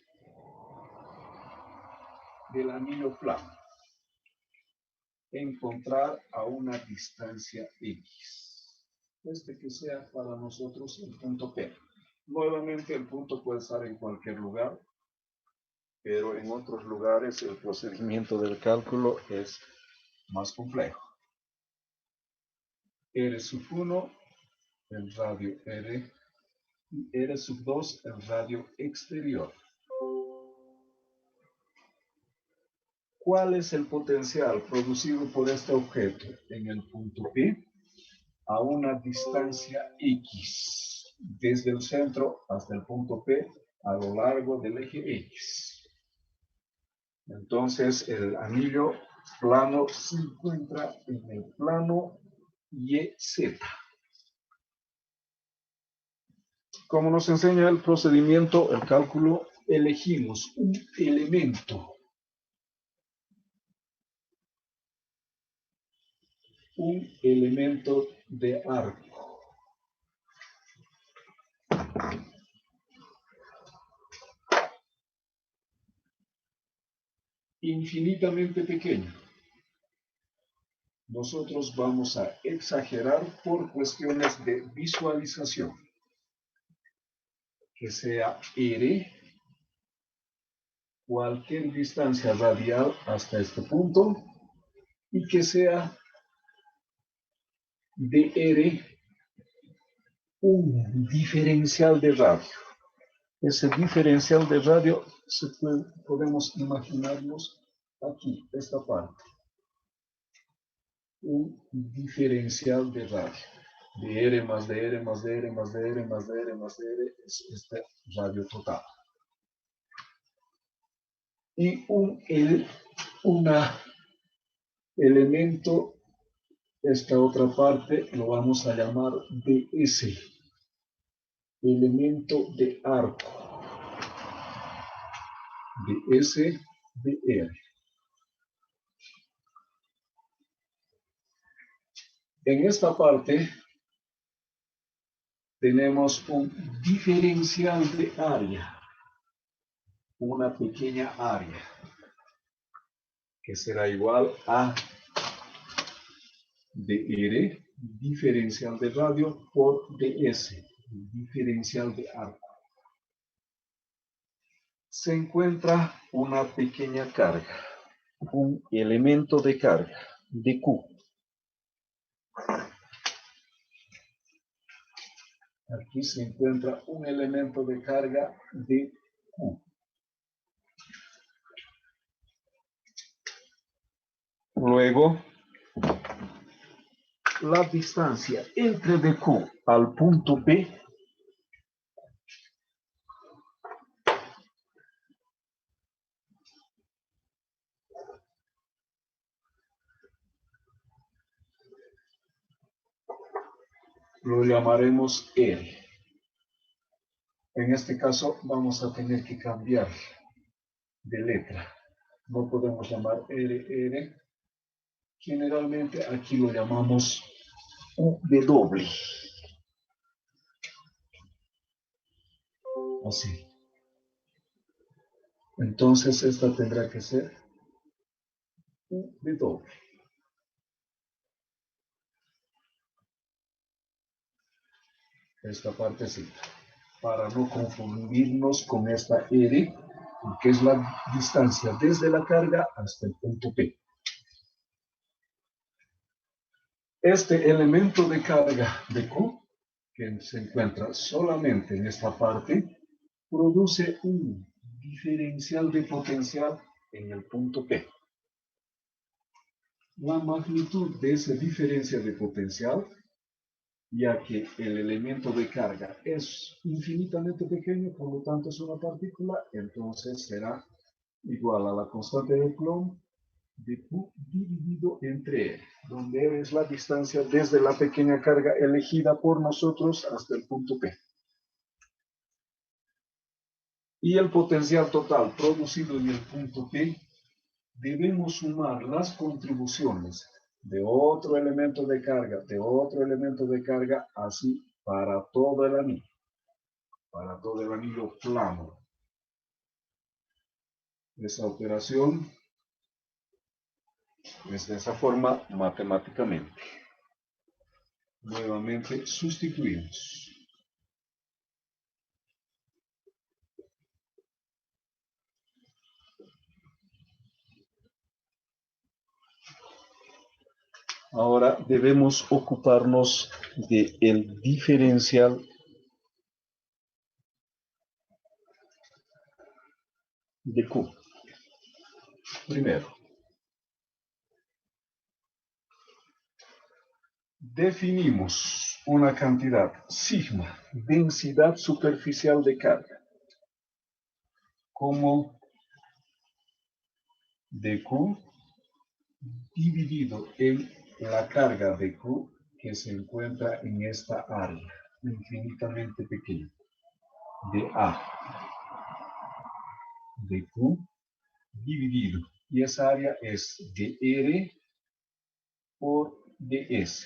del anillo plano. Encontrar a una distancia X. Que sea para nosotros el punto P. Nuevamente el punto puede estar en cualquier lugar, pero en otros lugares el procedimiento del cálculo es más complejo. R1, el radio R, y R2, el radio exterior. ¿Cuál es el potencial producido por este objeto en el punto P a una distancia X, desde el centro hasta el punto P a lo largo del eje X? Entonces el anillo plano se encuentra en el plano YZ. Como nos enseña el procedimiento, el cálculo, elegimos un elemento. Un elemento de arco. Infinitamente pequeño. Nosotros vamos a exagerar por cuestiones de visualización. Que sea R, cualquier distancia radial hasta este punto, y que sea dr un diferencial de radio. Ese diferencial de radio podemos imaginarnos aquí, esta parte. Un diferencial de radio. Dr más dr más dr más dr más dr más dr es este radio total. Y un elemento, esta otra parte lo vamos a llamar ds. Elemento de arco. ds, dr. En esta parte tenemos un diferencial de área, una pequeña área, que será igual a dr, diferencial de radio, por ds, diferencial de arco. Se encuentra una pequeña carga, un elemento de carga, dq. Aquí se encuentra un elemento de carga de Q. Luego, la distancia entre dq al punto P lo llamaremos R. En este caso vamos a tener que cambiar de letra. No podemos llamar R. Generalmente aquí lo llamamos W. Así. Entonces esta tendrá que ser W. Esta partecita. Para no confundirnos con esta R, que es la distancia desde la carga hasta el punto P. Este elemento de carga de Q, que se encuentra solamente en esta parte, produce un diferencial de potencial en el punto P. La magnitud de ese diferencial de potencial, ya que el elemento de carga es infinitamente pequeño, por lo tanto es una partícula, entonces será igual a la constante de Coulomb de Q dividido entre R, donde R es la distancia desde la pequeña carga elegida por nosotros hasta el punto P. Y el potencial total producido en el punto P, debemos sumar las contribuciones de otro elemento de carga, así para todo el anillo plano. Esa operación es de esa forma matemáticamente. Nuevamente sustituimos. Ahora debemos ocuparnos del diferencial de Q. Primero, definimos una cantidad sigma, densidad superficial de carga, como dQ dividido en la carga de Q que se encuentra en esta área infinitamente pequeña, de A, de Q dividido, y esa área es de R por ds.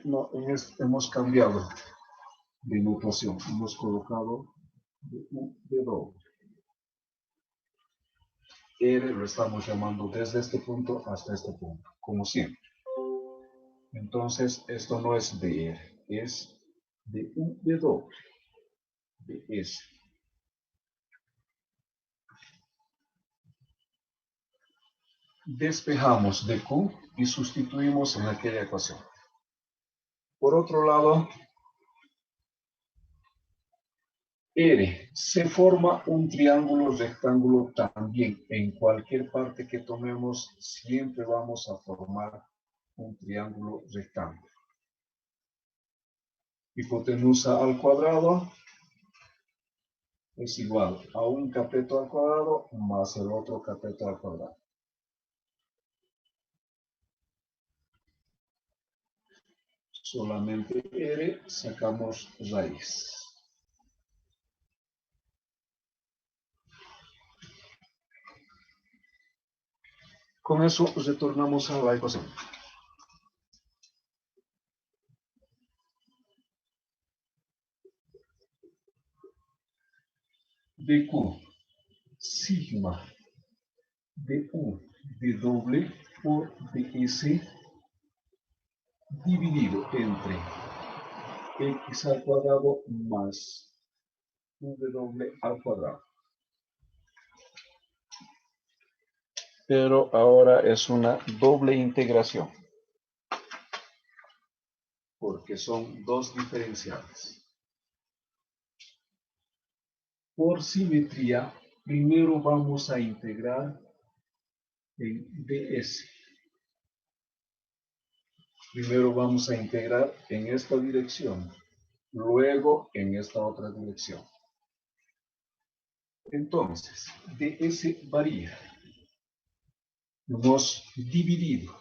No, hemos cambiado de notación, hemos colocado de doble. R lo estamos llamando desde este punto hasta este punto, como siempre. Entonces, esto no es de R, es de U de doble, de S. Despejamos de Q y sustituimos en aquella ecuación. Por otro lado, R, se forma un triángulo rectángulo también. En cualquier parte que tomemos, siempre vamos a formar un triángulo rectángulo. Hipotenusa al cuadrado es igual a un cateto al cuadrado más el otro cateto al cuadrado. Solamente R sacamos raíz. Con eso retornamos a la ecuación. dQ sigma de U de doble por ds dividido entre x al cuadrado más w al cuadrado. Pero ahora es una doble integración, porque son dos diferenciales. Por simetría, primero vamos a integrar en ds. Primero vamos a integrar en esta dirección, luego en esta otra dirección. Entonces, ds varía. Hemos dividido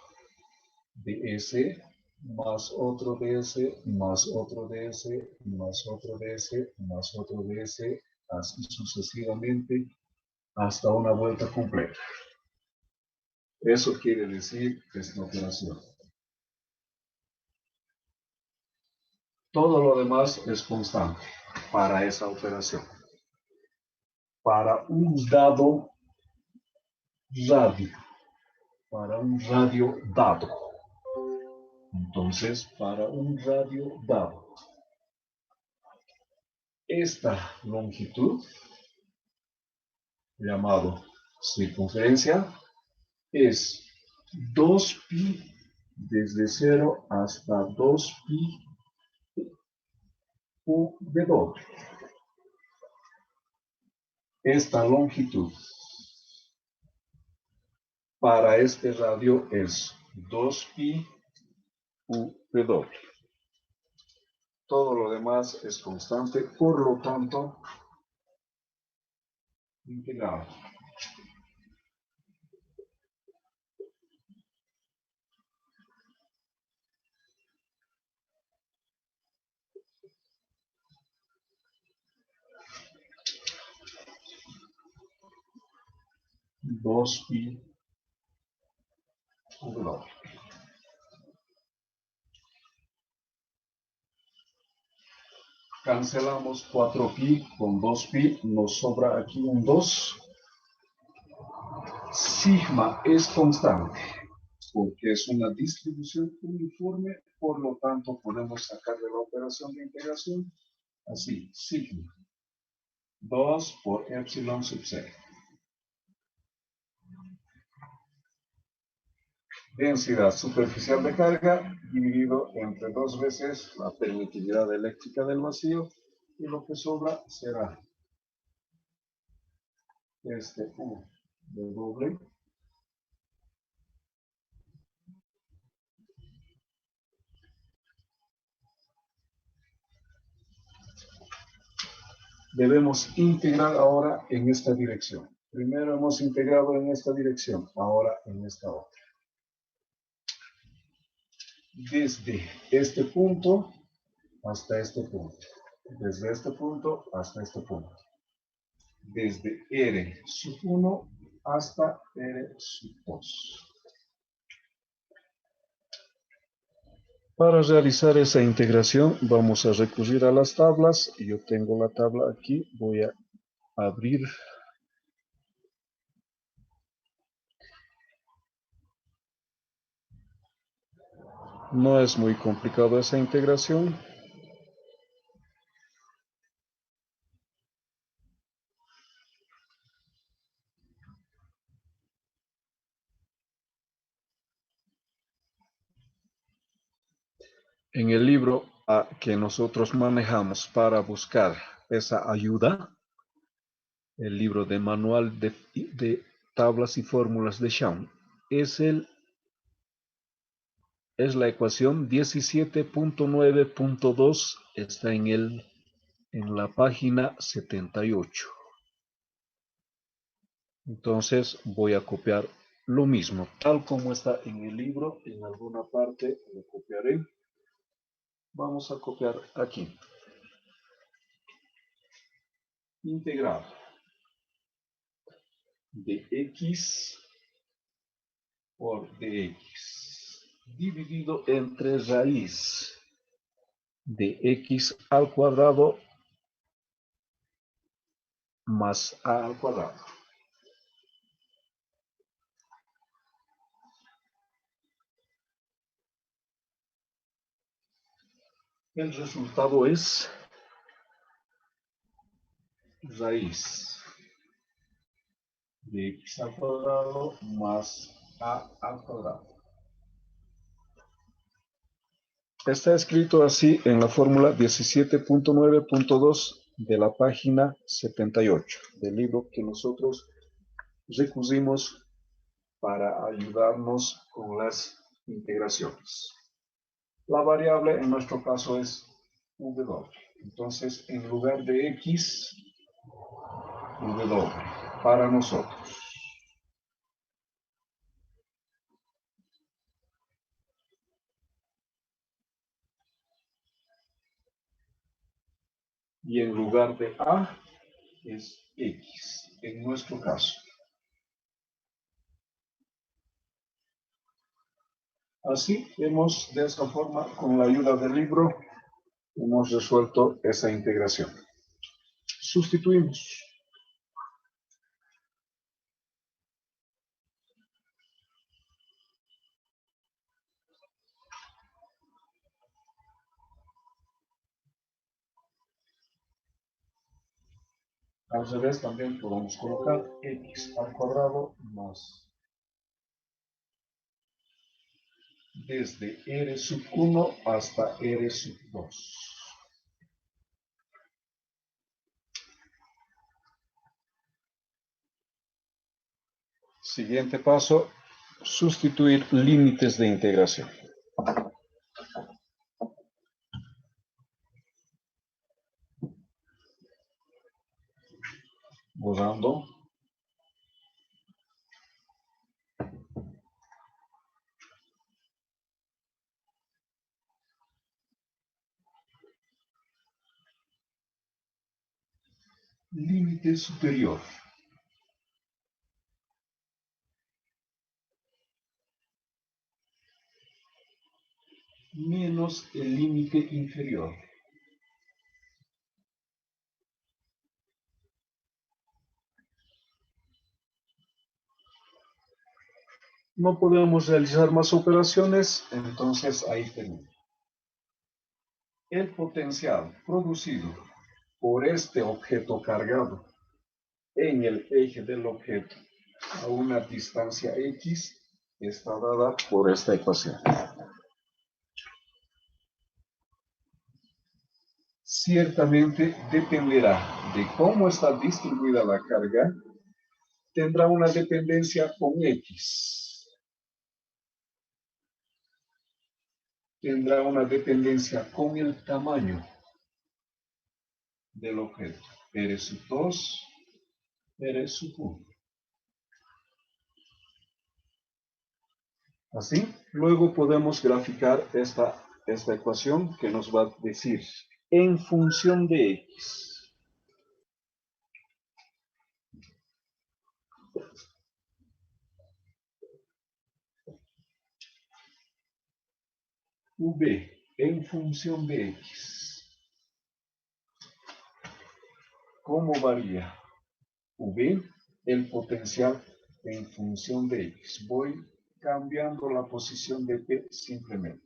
ds más otro ds, más otro ds, más otro ds, más otro ds, así sucesivamente hasta una vuelta completa. Eso quiere decir esta operación. Todo lo demás es constante para esa operación. Para un dado radio, para un radio dado. Entonces, para un radio dado, esta longitud llamado circunferencia es 2pi desde 0 hasta 2pi w. Esta longitud para este radio es 2pi w. Todo lo demás es constante, por lo tanto, integral. Dos pi w. Cancelamos 4pi con 2pi, nos sobra aquí un 2. Sigma es constante, porque es una distribución uniforme, por lo tanto podemos sacar de la operación de integración así, sigma 2 por epsilon sub c. Densidad superficial de carga dividido entre 2 veces la permitividad eléctrica del vacío, y lo que sobra será este U de doble debemos integrar ahora en esta dirección. Primero hemos integrado en esta dirección, ahora en esta otra. Desde este punto hasta este punto. Desde este punto hasta este punto. Desde R sub 1 hasta R sub 2. Para realizar esa integración vamos a recurrir a las tablas. Yo tengo la tabla aquí, voy a abrir. No es muy complicado esa integración. En el libro que nosotros manejamos para buscar esa ayuda, el libro de manual de tablas y fórmulas de Shawn, es la ecuación 17.9.2, está en la página 78. Entonces voy a copiar lo mismo, tal como está en el libro, en alguna parte lo copiaré. Vamos a copiar aquí. Integral de x por dx dividido entre raíz de x al cuadrado más a al cuadrado. El resultado es raíz de x al cuadrado más a al cuadrado. Está escrito así en la fórmula 17.9.2 de la página 78 del libro que nosotros recurrimos para ayudarnos con las integraciones. La variable en nuestro caso es w. Entonces, en lugar de x, w para nosotros. Y en lugar de a es x, en nuestro caso. Así hemos, de esta forma, con la ayuda del libro, hemos resuelto esa integración. Sustituimos. Al revés también podemos colocar x al cuadrado más desde r sub 1 hasta r sub 2. Siguiente paso, sustituir límites de integración. Borrando. Límite superior. Menos el límite inferior. No podemos realizar más operaciones, entonces ahí termina. El potencial producido por este objeto cargado en el eje del objeto a una distancia x está dada por esta ecuación. Ciertamente dependerá de cómo está distribuida la carga, tendrá una dependencia con x. Tendrá una dependencia con el tamaño del objeto. R sub 2, R sub 1. Así, luego podemos graficar esta ecuación que nos va a decir en función de x. V en función de x. ¿Cómo varía? V, el potencial en función de x. Voy cambiando la posición de P simplemente.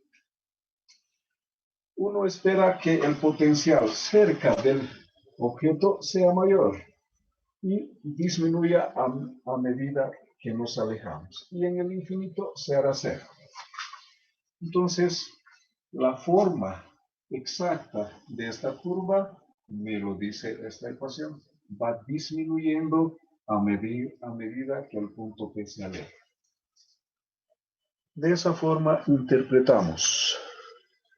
Uno espera que el potencial cerca del objeto sea mayor y disminuya a medida que nos alejamos. Y en el infinito se hará cero. Entonces, la forma exacta de esta curva, me lo dice esta ecuación, va disminuyendo a medida que el punto P se aleja. De esa forma interpretamos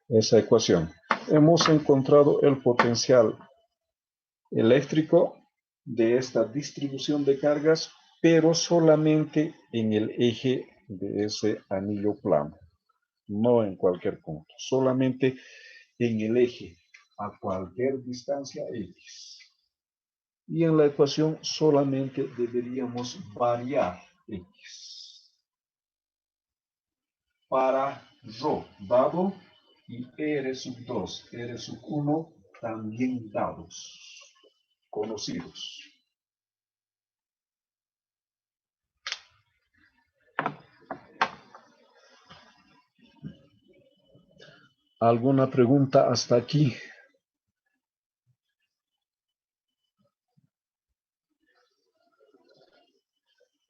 esa ecuación. Hemos encontrado el potencial eléctrico de esta distribución de cargas, pero solamente en el eje de ese anillo plano, no en cualquier punto, solamente en el eje a cualquier distancia x. Y en la ecuación solamente deberíamos variar x para ρ dado y r sub 2, r sub 1 también dados, conocidos. ¿Alguna pregunta hasta aquí?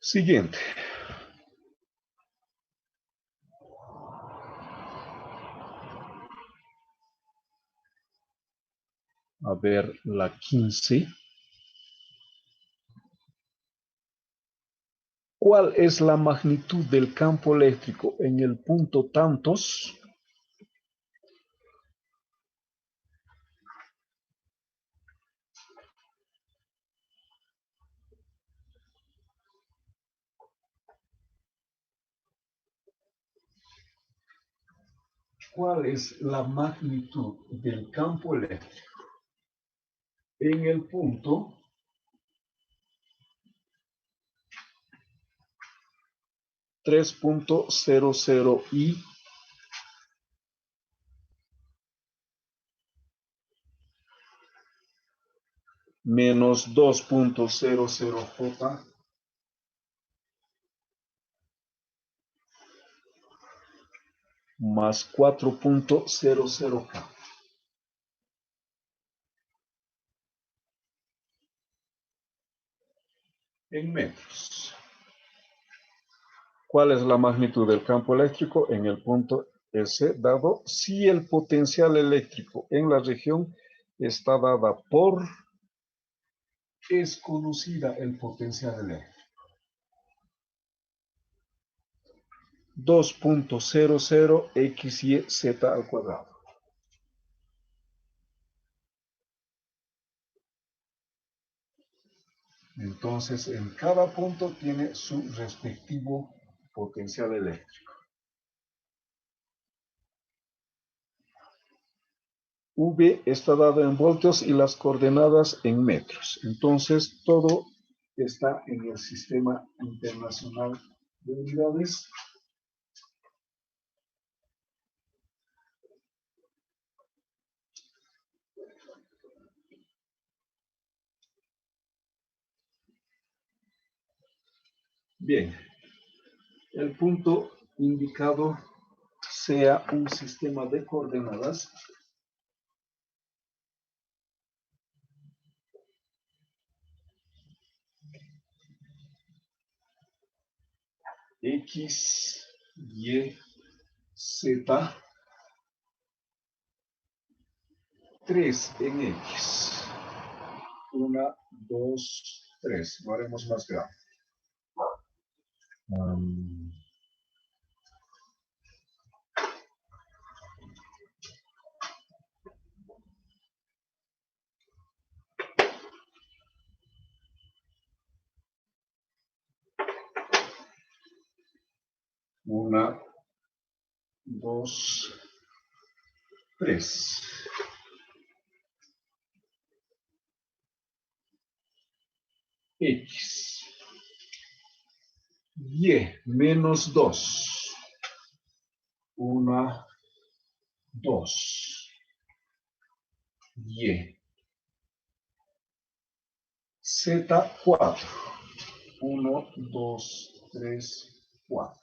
Siguiente. A ver, la 15. ¿Cuál es la magnitud del campo eléctrico en el punto tantos? ¿Cuál es la magnitud del campo eléctrico en el punto .00 I menos 2.00J más 4.00K? en metros. ¿Cuál es la magnitud del campo eléctrico en el punto S, dado si el potencial eléctrico en la región está dada por es conocida el potencial eléctrico? 2.00 XY Z al cuadrado. Entonces, en cada punto tiene su respectivo potencial eléctrico. V está dado en voltios y las coordenadas en metros. Entonces, todo está en el Sistema Internacional de Unidades. Bien, el punto indicado sea un sistema de coordenadas. X, Y, Z, 3 en X. 1, 2, 3. Lo haremos más grande. 1, 2, 3. X. Y menos 2. 1, 2. Y. Z, 4. 1, 2, 3, 4.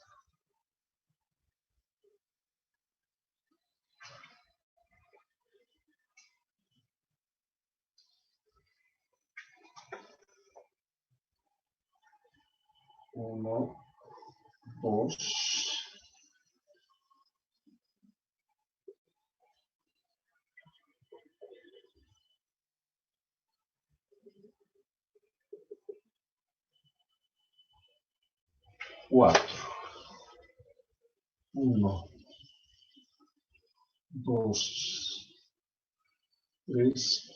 Uno, dos, cuatro. 1, 2, 3,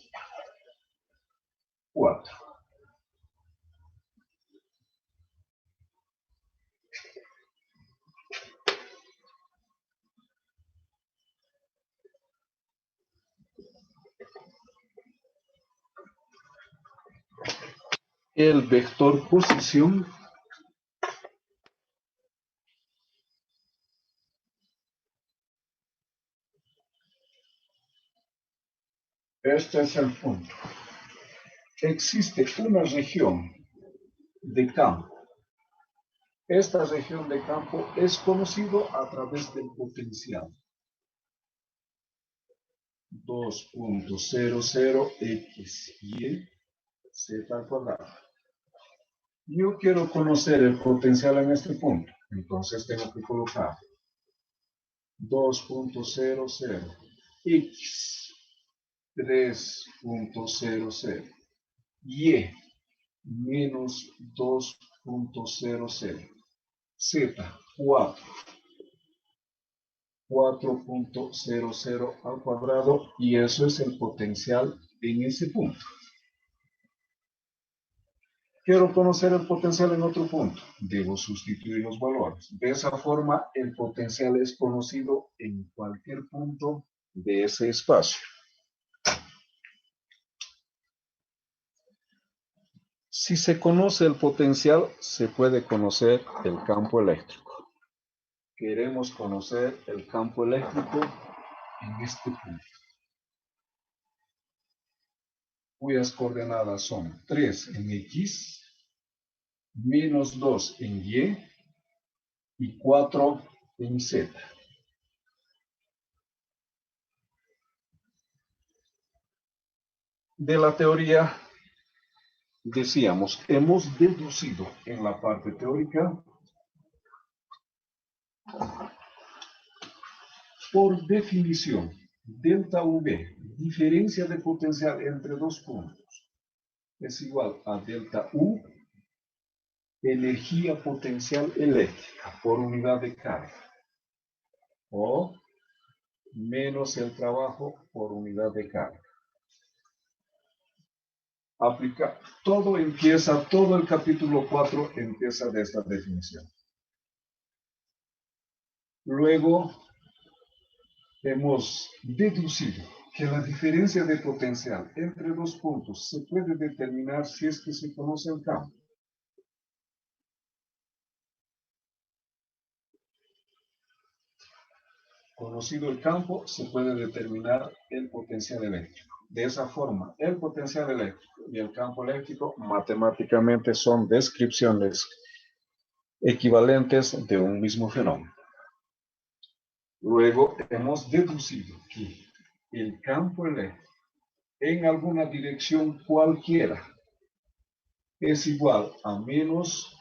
4. El vector posición este es el punto. Existe una región de campo. Esta región de campo es conocido a través del potencial. 2.00 X, Y, Z al cuadrado. Yo quiero conocer el potencial en este punto. Entonces tengo que colocar 2.00 X, 3.00 Y menos 2.00 Z 4.00 al cuadrado, y eso es el potencial en ese punto. Quiero conocer el potencial en otro punto. Debo sustituir los valores. De esa forma, el potencial es conocido en cualquier punto de ese espacio. Si se conoce el potencial, se puede conocer el campo eléctrico. Queremos conocer el campo eléctrico en este punto. Cuyas coordenadas son 3 en X, menos 2 en y 4 en Z. De la teoría decíamos, hemos deducido en la parte teórica, por definición, delta V, diferencia de potencial entre dos puntos, es igual a delta U, energía potencial eléctrica por unidad de carga, o menos el trabajo por unidad de carga. Aplica, todo el capítulo 4 empieza de esta definición. Luego, hemos deducido que la diferencia de potencial entre dos puntos se puede determinar si es que se conoce el campo. Conocido el campo, se puede determinar el potencial eléctrico. De esa forma, el potencial eléctrico y el campo eléctrico matemáticamente son descripciones equivalentes de un mismo fenómeno. Luego, hemos deducido que el campo eléctrico en alguna dirección cualquiera es igual a menos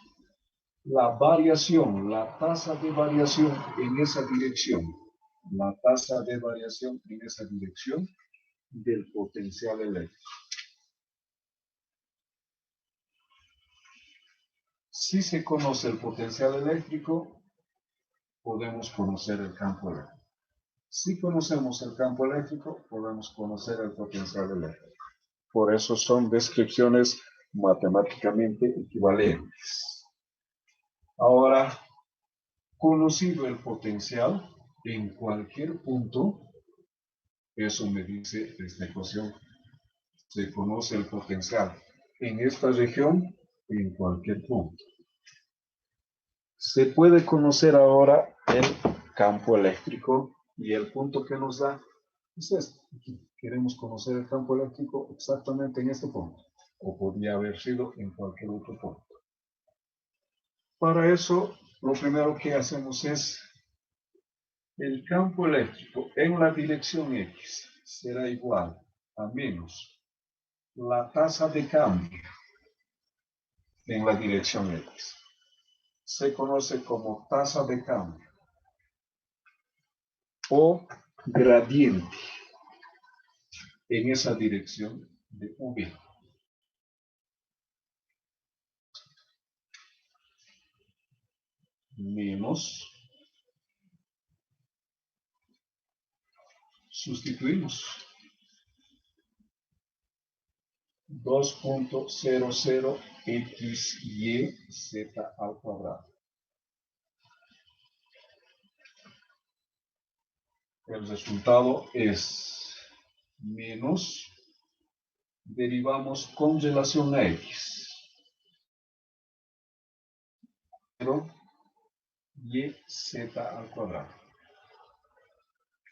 la variación, la tasa de variación en esa dirección. La tasa de variación en esa dirección del potencial eléctrico. Si se conoce el potencial eléctrico, podemos conocer el campo eléctrico. Si conocemos el campo eléctrico, podemos conocer el potencial eléctrico. Por eso son descripciones matemáticamente equivalentes. Ahora, conocido el potencial en cualquier punto, eso me dice esta ecuación, se conoce el potencial en esta región en cualquier punto. Se puede conocer ahora el campo eléctrico y el punto que nos da es este. Queremos conocer el campo eléctrico exactamente en este punto, o podría haber sido en cualquier otro punto. Para eso, lo primero que hacemos es el campo eléctrico en la dirección X será igual a menos la tasa de cambio en la dirección X. Se conoce como tasa de cambio o gradiente en esa dirección de V. Menos, sustituimos 2.00 XY Z al cuadrado. El resultado es menos, derivamos con relación a X. 0 y Z al cuadrado.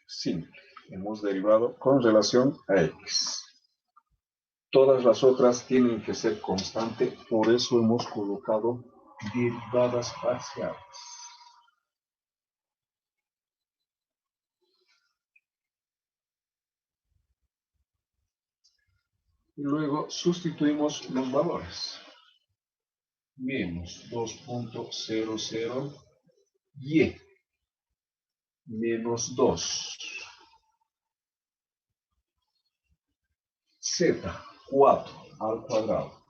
Simple. Hemos derivado con relación a X. Todas las otras tienen que ser constantes, por eso hemos colocado derivadas parciales. Y luego sustituimos los valores. Menos 2.00 y menos 2. Z, 4 al cuadrado.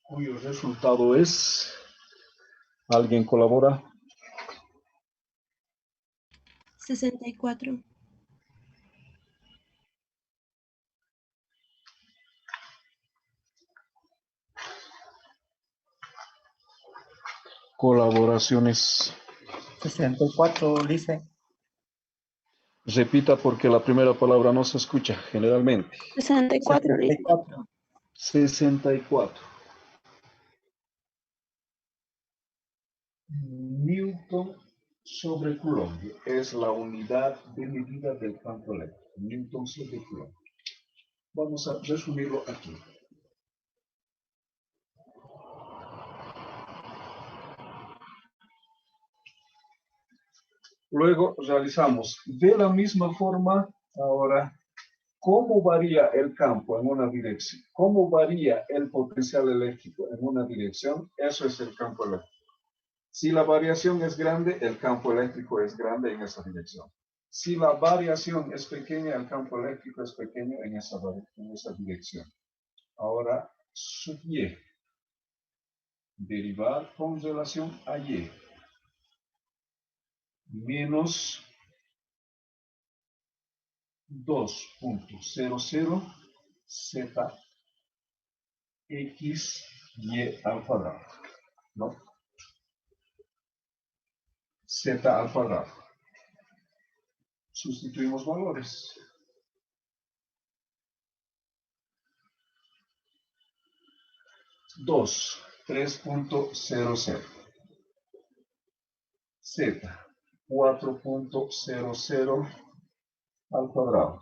Cuyo resultado es, ¿alguien colabora? 64. Colaboraciones. 64, dice. Repita porque la primera palabra no se escucha generalmente. 64. 64. 64. Newton sobre Coulomb es la unidad de medida del campo eléctrico. Newton sobre Coulomb. Vamos a resumirlo aquí. Luego realizamos de la misma forma, ahora, ¿cómo varía el campo en una dirección? ¿Cómo varía el potencial eléctrico en una dirección? Eso es el campo eléctrico. Si la variación es grande, el campo eléctrico es grande en esa dirección. Si la variación es pequeña, el campo eléctrico es pequeño en esa dirección. Ahora, sub Y. Derivar con relación a Y. Menos 2.00 z x y al cuadrado, ¿no? Z al cuadrado. Sustituimos valores. 3.00. Z, 4.00 al cuadrado.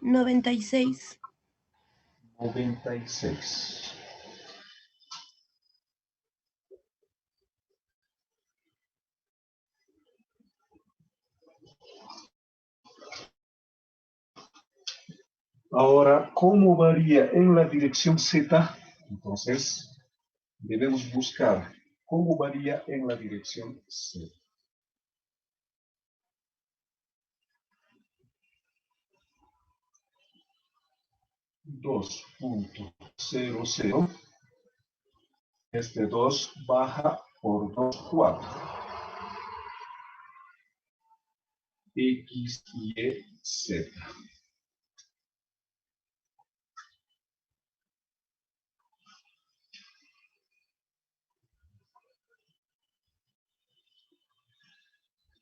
96. 96. Ahora, ¿cómo varía en la dirección Z? Entonces, debemos buscar cómo varía en la dirección Z. .00. Este 2 baja por 2, 4. X, Y, Z.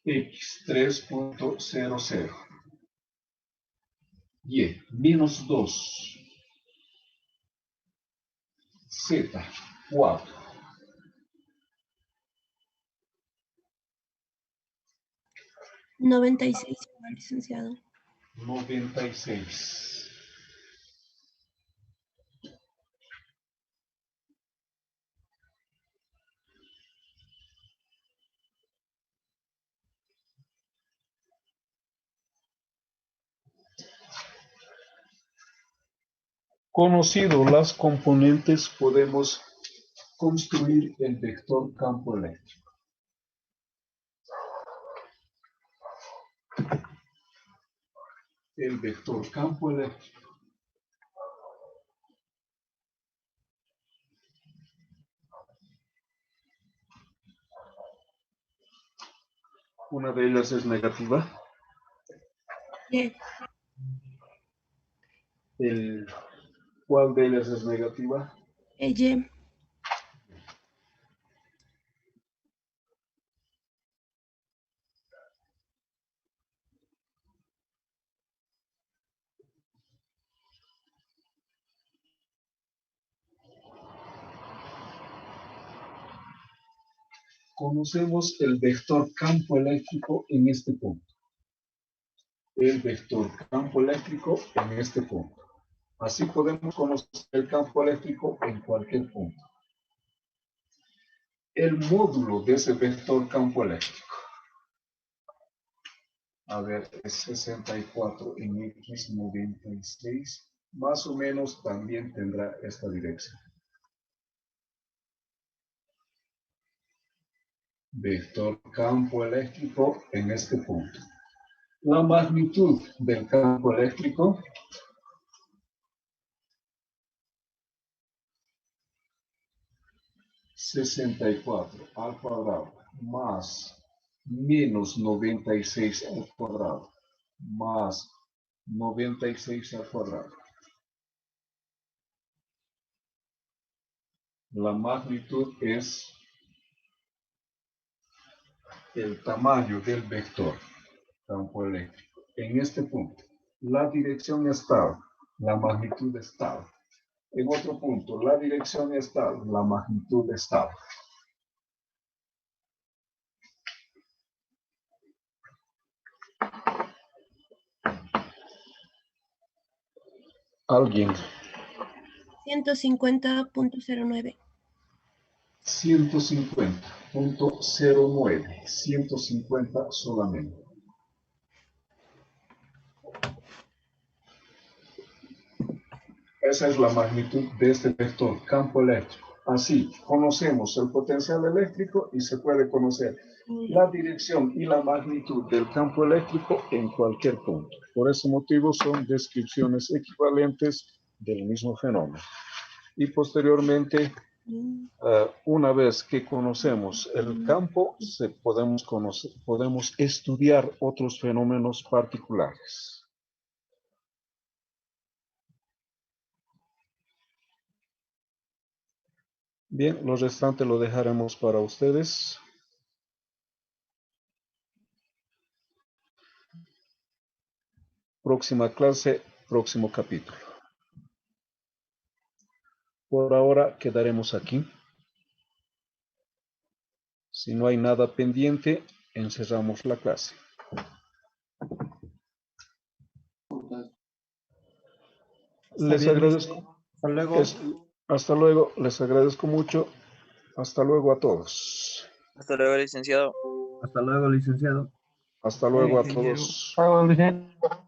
X, 3.00. Y, menos 2. Z, 4. 96, licenciado. 96. Conocido las componentes, podemos construir el vector campo eléctrico. El vector campo eléctrico. Una de ellas es negativa. Y. ¿Cuál de ellas es negativa? Y. Conocemos el vector campo eléctrico en este punto. El vector campo eléctrico en este punto. Así podemos conocer el campo eléctrico en cualquier punto. El módulo de ese vector campo eléctrico. A ver, es 64 en X, 96. Más o menos también tendrá esta dirección. Vector campo eléctrico en este punto. La magnitud del campo eléctrico (64 al cuadrado más menos 96 al cuadrado más 96 al cuadrado. La magnitud es el tamaño del vector campo eléctrico en este punto. La dirección es tal, la magnitud es tal. En otro punto, la dirección es tal, la magnitud es tal. ¿Alguien? 150.09. 150.09, 150 solamente. Esa es la magnitud de este vector, campo eléctrico. Así, conocemos el potencial eléctrico y se puede conocer la dirección y la magnitud del campo eléctrico en cualquier punto. Por ese motivo son descripciones equivalentes del mismo fenómeno. Y posteriormente, una vez que conocemos el campo, podemos estudiar otros fenómenos particulares. Bien, lo restante lo dejaremos para ustedes. Próxima clase, próximo capítulo. Por ahora quedaremos aquí. Si no hay nada pendiente, encerramos la clase. Les agradezco. Hasta luego. Hasta luego, les agradezco mucho. Hasta luego a todos. Hasta luego, licenciado. Hasta luego, licenciado. Hasta luego a ingeniero. todos. Hasta luego, licenciado.